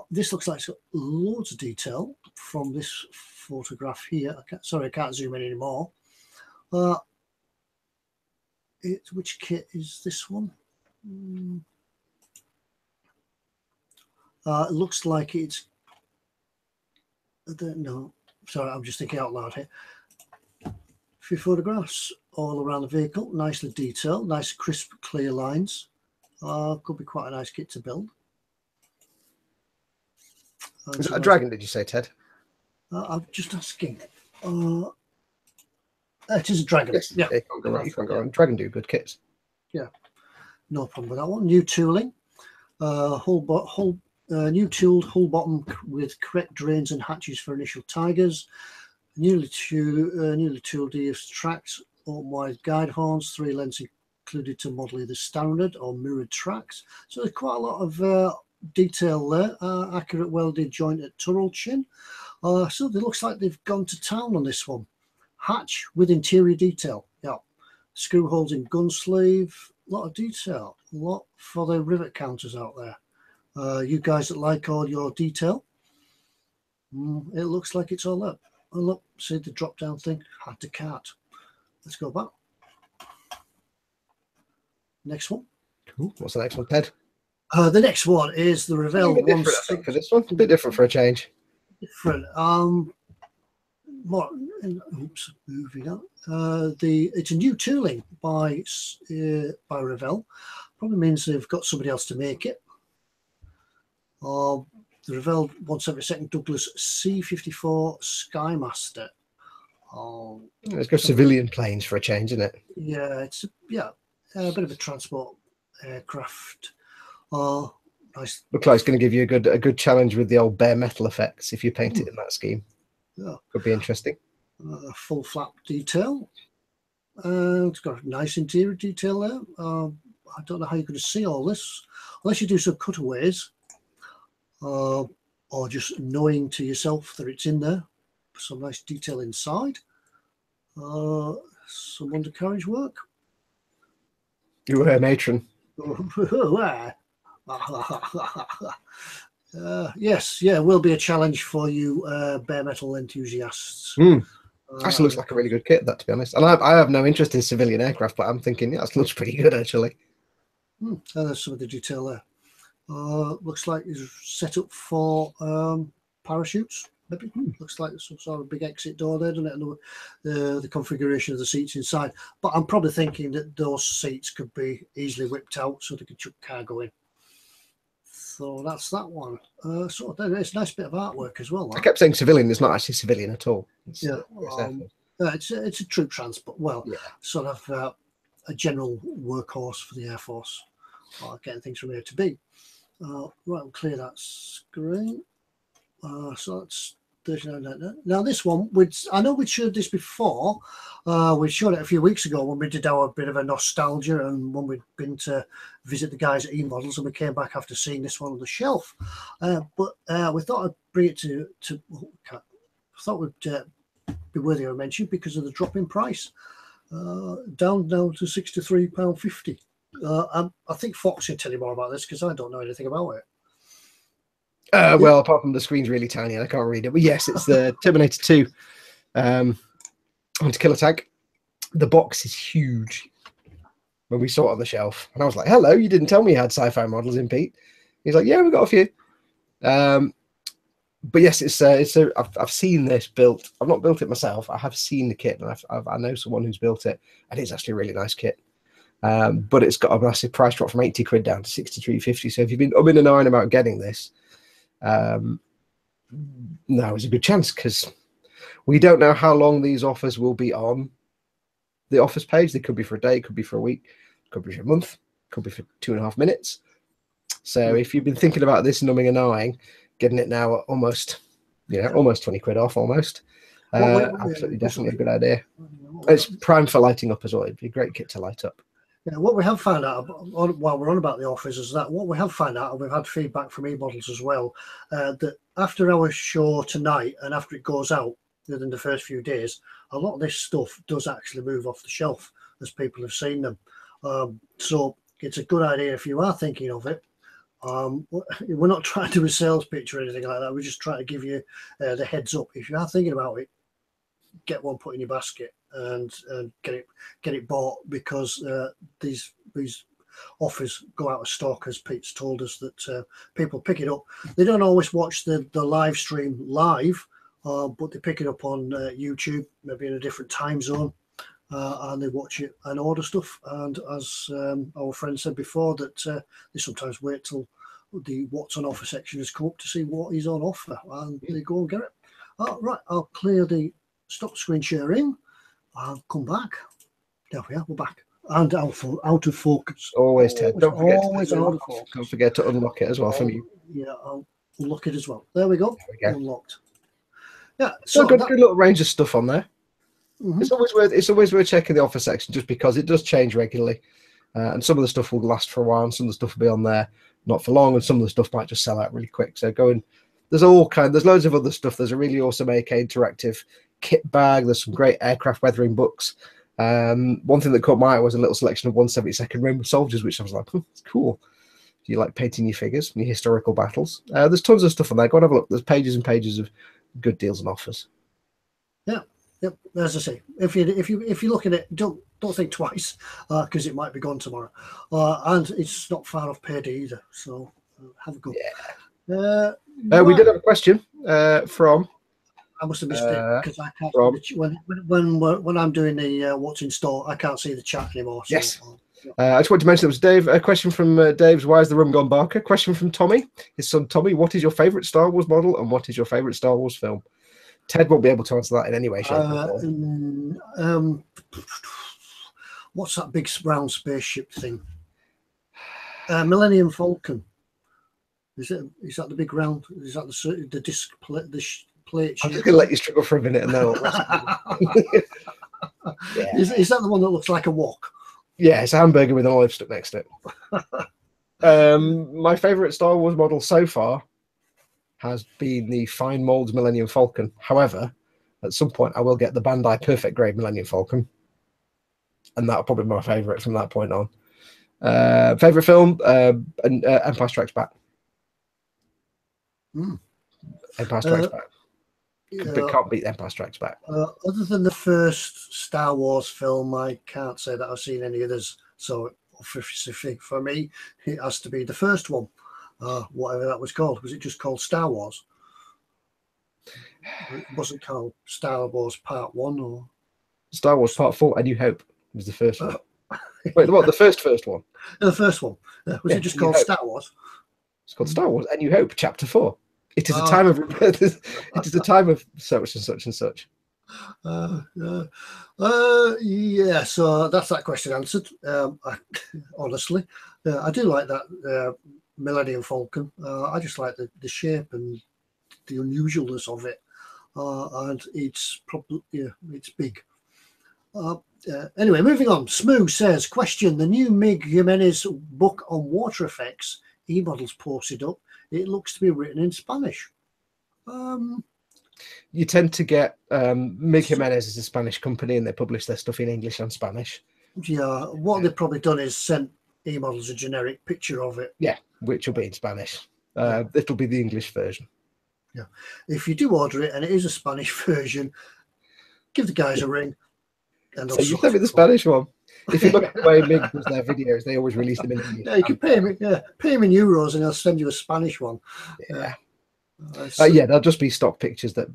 This looks like it's got loads of detail from this photograph here. I can't zoom in anymore. Which kit is this one? It looks like it's. I don't know. Sorry, I'm just thinking out loud here. A few photographs all around the vehicle, nicely detailed, nice crisp, clear lines. Could be quite a nice kit to build. Is that a Dragon? Did you say, Ted? I'm just asking. It is a dragon. Yes, Yeah, you can't go wrong. You can't go wrong. Dragon do good kits. Yeah, no problem with that one. New tooling, new tooled hull bottom with correct drains and hatches for initial tigers. Newly tooled EF tracks, open wide guide horns, 3 lengths included to model either standard or mirrored tracks. So there's quite a lot of detail there. Accurate welded jointed turret chin. So it looks like they've gone to town on this one. Hatch with interior detail. Yeah. Screw holes in gun sleeve. A lot of detail. A lot for the rivet counters out there. You guys that like all your detail, it looks like it's all up. Oh, look, see the drop down thing? Had to cart. Let's go back. Next one. Cool. What's the next one, Ted? The next one is the Revell. A bit different, I think, for this one. A bit different for a change. Different. More. Oops, moving on. It's a new tooling by Revell. Probably means they've got somebody else to make it. The Revell 172nd Douglas C-54 Skymaster. It's got civilian planes for a change, isn't it? Yeah, it's a bit of a transport aircraft. Nice. Looks like it's going to give you a good challenge with the old bare metal effects if you paint it in that scheme. Yeah, could be interesting. Full flap detail. It's got a nice interior detail there. I don't know how you're going to see all this unless you do some cutaways. Or just knowing to yourself that it's in there. Some nice detail inside. Some undercarriage work. You were a matron. Yes, will be a challenge for you bare metal enthusiasts. Actually looks like a really good kit, that, to be honest. And I have no interest in civilian aircraft, but I'm thinking, yeah, it looks pretty good, actually. There's some of the detail there. Looks like it's set up for parachutes. Maybe looks like some sort of big exit door there, doesn't it? And the configuration of the seats inside. But I'm probably thinking that those seats could be easily whipped out so they could chuck cargo in. So that's that one. So it's a nice bit of artwork as well. That. I kept saying civilian. It's not actually civilian at all. It's a troop transport. Well, sort of a general workhorse for the Air Force, getting things from A to B. Right, we'll clear that screen. So that's 39. Now this one, I know we showed this before. We showed it a few weeks ago when we did our bit of a nostalgia and when we'd been to visit the guys at eModels, and we came back after seeing this one on the shelf. But we thought I'd bring it to thought would be worthy of a mention because of the drop in price, down now to £63.50. I think Foxx can tell you more about this because I don't know anything about it. Well, apart from the screen's really tiny and I can't read it, but yes, it's the Terminator 2 anti-killer tag. The box is huge. When we saw it on the shelf, and I was like, "Hello, you didn't tell me you had sci-fi models in, Pete." He's like, "Yeah, we got a few." But yes, I've seen this built. I've not built it myself. I have seen the kit, and I know someone who's built it, and it's actually a really nice kit. But it's got a massive price drop from 80 quid down to 63.50. So if you've been umming and ahhing about getting this, now is a good chance because we don't know how long these offers will be on the offers page. They could be for a day, could be for a week, could be for a month, could be for 2.5 minutes. So if you've been thinking about this and umming and ahhing, getting it now at almost 20 quid off almost. Absolutely, definitely a good idea. It's prime for lighting up as well. It'd be a great kit to light up. Yeah, what we have found out while we're on about the offers is that what we have found out, and we've had feedback from eModels as well, that after our show tonight and after it goes out within the first few days, a lot of this stuff does actually move off the shelf as people have seen them. So it's a good idea if you are thinking of it. We're not trying to do a sales pitch or anything like that. We're just trying to give you the heads up. If you are thinking about it, get one put in your basket and get it bought because these offers go out of stock, as Pete's told us that people pick it up. They don't always watch the live stream live, but they pick it up on YouTube, maybe in a different time zone, and they watch it and order stuff. And as our friend said before, that they sometimes wait till the what's on offer section has come up to see what is on offer, and they go and get it. Right, I'll clear the stop screen sharing. I'll come back. There we are. We're back. And out of focus. Always, Ted. Always out of focus. Don't forget to unlock it as well for me. Yeah, I'll unlock it as well. There we go. There we go. Unlocked. Yeah. So good little range of stuff on there. Mm-hmm. It's always worth checking the offer section just because it does change regularly. And some of the stuff will last for a while, and some of the stuff will be on there not for long, and some of the stuff might just sell out really quick. So there's loads of other stuff. There's a really awesome AK interactive kit bag. There's some great aircraft weathering books. One thing that caught my eye was a little selection of 172nd Roman soldiers, which I was like, it's cool. Do you like painting your figures and your historical battles? There's tons of stuff on there. Go and have a look. There's pages and pages of good deals and offers. Yeah. Yep, as I say, if you look at it, don't think twice, because it might be gone tomorrow, and it's not far off payday either. So have a go. Yeah. We did have a question from. I must have missed it because I can't. When I'm doing the what's in store, I can't see the chat anymore. So, yes. I just wanted to mention it was Dave. A question from Dave's. Why is the rum gone Barker? Question from Tommy, his son Tommy. What is your favourite Star Wars model, and what is your favourite Star Wars film? Ted won't be able to answer that in any way, shape, or form. What's that big round spaceship thing? Millennium Falcon. Is that the big round? Is that the disc plate? I'm just going to let you struggle for a minute and then. Yeah. Is that the one that looks like a wok? Yeah, it's a hamburger with an olive stuck next to it. My favourite Star Wars model so far has been the Fine Molds Millennium Falcon. However, at some point I will get the Bandai Perfect Grade Millennium Falcon, and that'll probably be my favourite from that point on. Favourite film, Empire Strikes Back. Empire Strikes Back. But can't beat Empire Strikes Back. Other than the first Star Wars film, I can't say that I've seen any others. So for me, it has to be the first one. Whatever that was called. Was it just called Star Wars? It wasn't called Star Wars Part 1 or Star Wars Part 4, A New Hope was the first one. Wait, what? The first one? The first one. Was it just called Star Wars? It's called Star Wars, A New Hope, Chapter 4. It is a time of it is a time of such and such and such. Yeah, so that's that question answered. Honestly, I do like that Millennium Falcon. I just like the shape and the unusualness of it, and it's probably it's big. Anyway, moving on. Smoo says, question: the new Mig Jimenez book on water effects, eModels posted up. It looks to be written in Spanish. You tend to get Mig Jimenez is a Spanish company, and they publish their stuff in English and Spanish. Yeah, what they've probably done is sent eModels a generic picture of it. Yeah, which will be in Spanish. It'll be the English version. Yeah, if you do order it and it is a Spanish version, give the guys a ring. And so you send me the Spanish one. If you look at the way Mig does their videos, they always release them in English. Yeah, you can pay me in euros, and I'll send you a Spanish one. Yeah. Yeah, they'll just be stock pictures that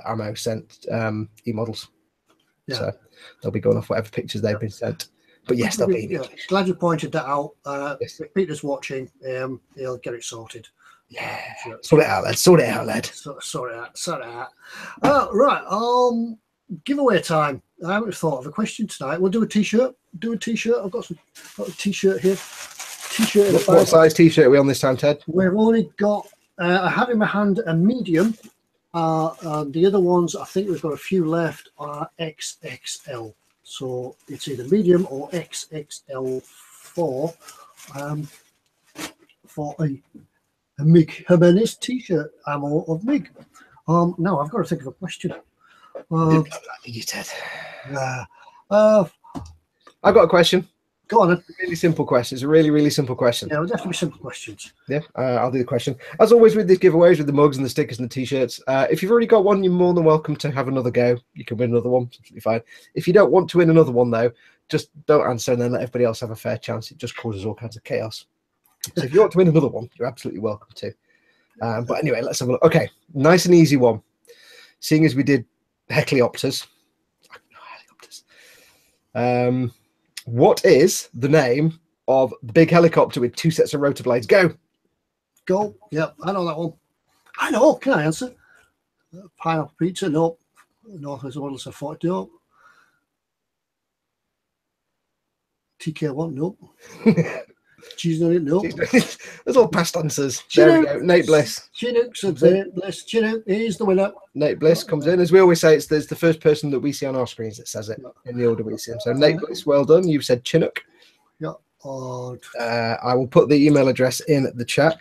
Ammo sent eModels. Yeah. So they'll be going off whatever pictures they've been sent. But yes, they'll be. Glad you pointed that out. Yes. If Peter's watching, he'll get it sorted. Yeah. Sort it out, lad. Sort it out, lad. Sort it out. Right. Giveaway time. I haven't thought of a question tonight. We'll do a t-shirt. I've got a t-shirt here. What size t-shirt are we on this time, Ted? We've only got. I have in my hand a medium. The other ones, I think we've got a few left, are XXL. So it's either medium or XXL for a Mig Jimenez t-shirt ammo of Mig. Now I've got to think of a question. You did. I've got a question. Go on. Really simple question. It's a really, really simple question. Yeah, it'll definitely be simple questions. Yeah, I'll do the question. As always with these giveaways, with the mugs and the stickers and the t-shirts, if you've already got one, you're more than welcome to have another go. You can win another one. It's absolutely fine. If you don't want to win another one, though, just don't answer and then let everybody else have a fair chance. It just causes all kinds of chaos. So if you want to win another one, you're absolutely welcome to. But anyway, let's have a look. Okay, nice and easy one. Seeing as we did Helicopters. What is the name of the big helicopter with 2 sets of rotor blades? Go. Yep, I know that one. I know. Can I answer? Pineapple pizza? No. No, there's one that's a 40. No. TK1, nope. Cheese on it, nope. There's all past answers. There we go. Nate Bliss. Chinook, so Nate Bliss. Chinook, he's the winner. Nate Bliss comes in. As we always say, there's the first person that we see on our screens that says it in the order we see him. So Nate Bliss, well done. You've said Chinook. Yeah. I will put the email address in the chat.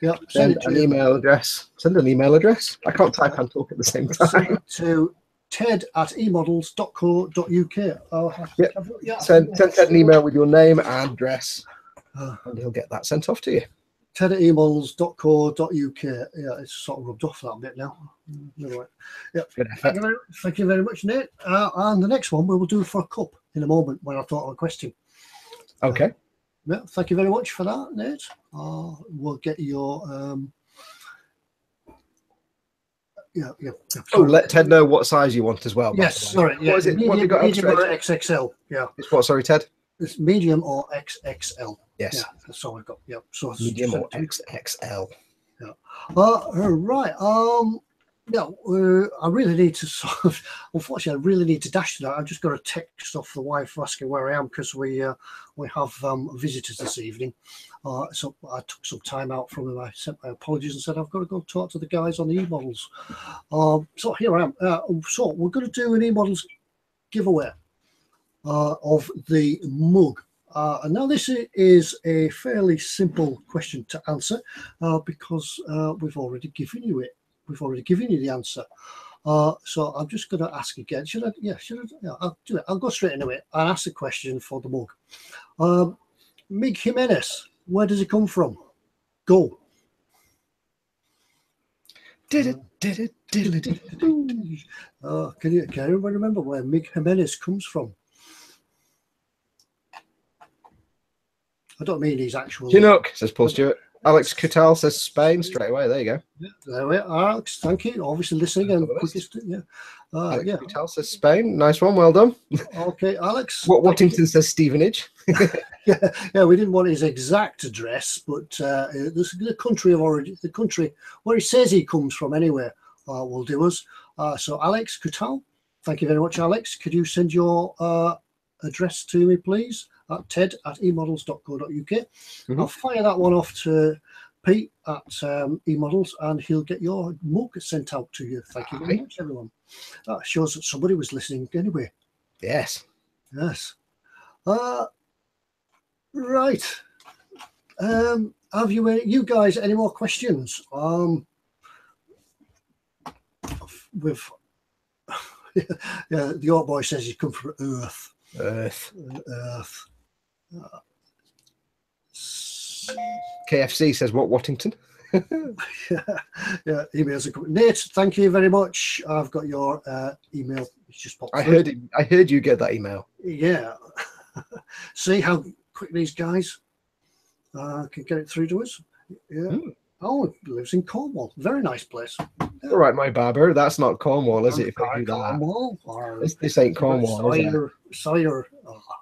Yeah. Send an email address. Send an email address. I can't type and talk at the same time. To ted@emodels.co.uk. Send Ted an email with your name and address, and he'll get that sent off to you. ted@emodels.co.uk. Yeah, it's sort of rubbed off that bit now. Anyway, yeah. Thank you very much, Nate. And the next one we will do for a cup in a moment when I thought of a question. Okay. Yeah, thank you very much for that, Nate. We'll get your yeah. Oh, let Ted know what size you want as well. Yes, sorry. Yeah. What is it? Medium, what have you got medium or XXL. Yeah. It's what? Sorry, Ted. It's medium or XXL. Yes. Yeah, that's all I've got. Yeah. So Medium or XXL. Yeah. Right. Yeah. I really need to sort of. Unfortunately, I really need to dash to that. I've just got a text off the wife asking where I am because we have visitors this evening. So I took some time out from them. I sent my apologies and said I've got to go talk to the guys on the eModels. So here I am. So we're going to do an eModels giveaway of the mug. And now this is a fairly simple question to answer because we've already given you it. We've already given you the answer. So I'm just going to ask again. Should I? Yeah, I'll do it. I'll go straight into it and ask the question for the mug. Mig Jimenez, where does it come from? Go. Can anyone remember where Mig Jimenez comes from? I don't mean he's actually. Chinook, says Paul Stewart. Alex Cutal says Spain straight away. There you go. Yeah, there we are, Alex. Thank you. Obviously listening and quickest. Yeah. Alex Cutal says Spain. Nice one. Well done. Okay, Alex. Wattington says Stevenage. yeah. We didn't want his exact address, but the country of origin, the country where he says he comes from, anyway, will do us. So, Alex Cutal, thank you very much, Alex. Could you send your address to me, please? At ted@emodels.co.uk. I'll fire that one off to Pete at eModels and he'll get your mug sent out to you. Thank you very much, everyone. That shows that somebody was listening anyway. Yes. Right. Have you guys any more questions? The old boy says he's come from Earth. KFC says what Wattington? yeah, emails are coming. Nate, thank you very much. I've got your email. It's just popped through. I heard you get that email. Yeah. See how quick these guys can get it through to us. Yeah. Oh, he lives in Cornwall. Very nice place. Yeah. All right, my barber. That's not Cornwall, is it? If I do that. Cornwall. This ain't Cornwall. Sawyer.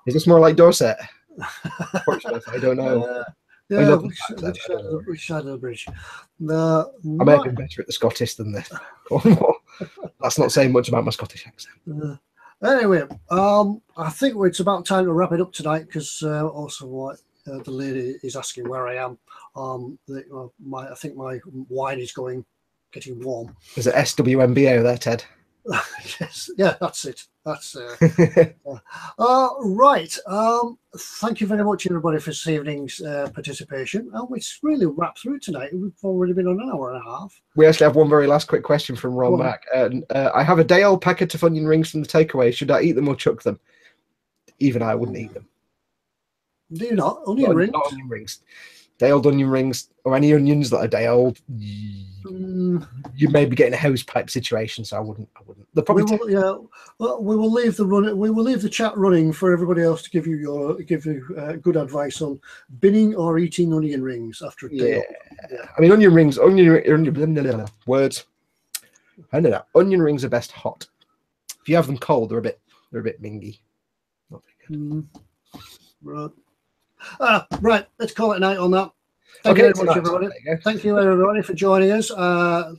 Is this more like Dorset? I don't know. Yeah, which side of the bridge? I may have been better at the Scottish than the Cornwall. That's not saying much about my Scottish accent. Anyway, I think it's about time to wrap it up tonight because also what the lady is asking where I am. I think my wine is getting warm. Is it SWMBO there, Ted? Yes, yeah, that's it. That's right. Thank you very much, everybody, for this evening's participation. And it's really wrapped through tonight. We've already been on an hour and a half. We actually have one very last quick question from Ron Mack. I have a day-old packet of onion rings from the takeaway. Should I eat them or chuck them? Even I wouldn't eat them. Do you not? Onion rings? Not onion rings. Day-old onion rings or any onions that are day-old. You may be getting a house pipe situation, so I wouldn't. They'll probably we will leave the run. We will leave the chat running for everybody else to give you good advice on binning or eating onion rings after a day. Yeah. I mean, onion rings. Words. I know that onion rings are best hot. If you have them cold, they're a bit mingy. Not very good. Right. Right. Let's call it a night on that. Thank you very much, tonight, everybody. there you go. Thank you, everybody, for joining us.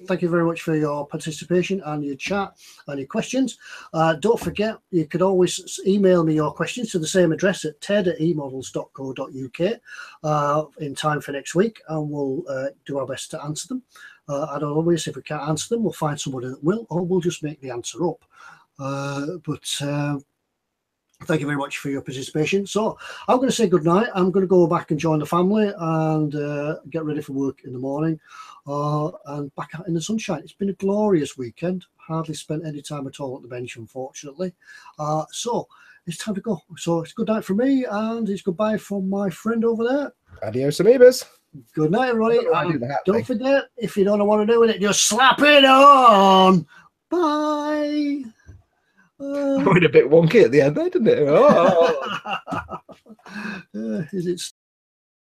Thank you very much for your participation and your chat and your questions. Don't forget, you could always email me your questions to the same address at ted@emodels.co.uk in time for next week, and we'll do our best to answer them. And always, if we can't answer them, we'll find somebody that will, or we'll just make the answer up. Thank you very much for your participation. So I'm going to say good night. I'm going to go back and join the family and get ready for work in the morning and back out in the sunshine. It's been a glorious weekend. Hardly spent any time at all at the bench, unfortunately. So it's time to go. So it's good night from me, and it's goodbye from my friend over there. Adios, amoebas. Good night, everybody. Don't forget, if you don't know what to do with it, just slap it on. Bye. I went a bit wonky at the end there, didn't it? Oh. Is it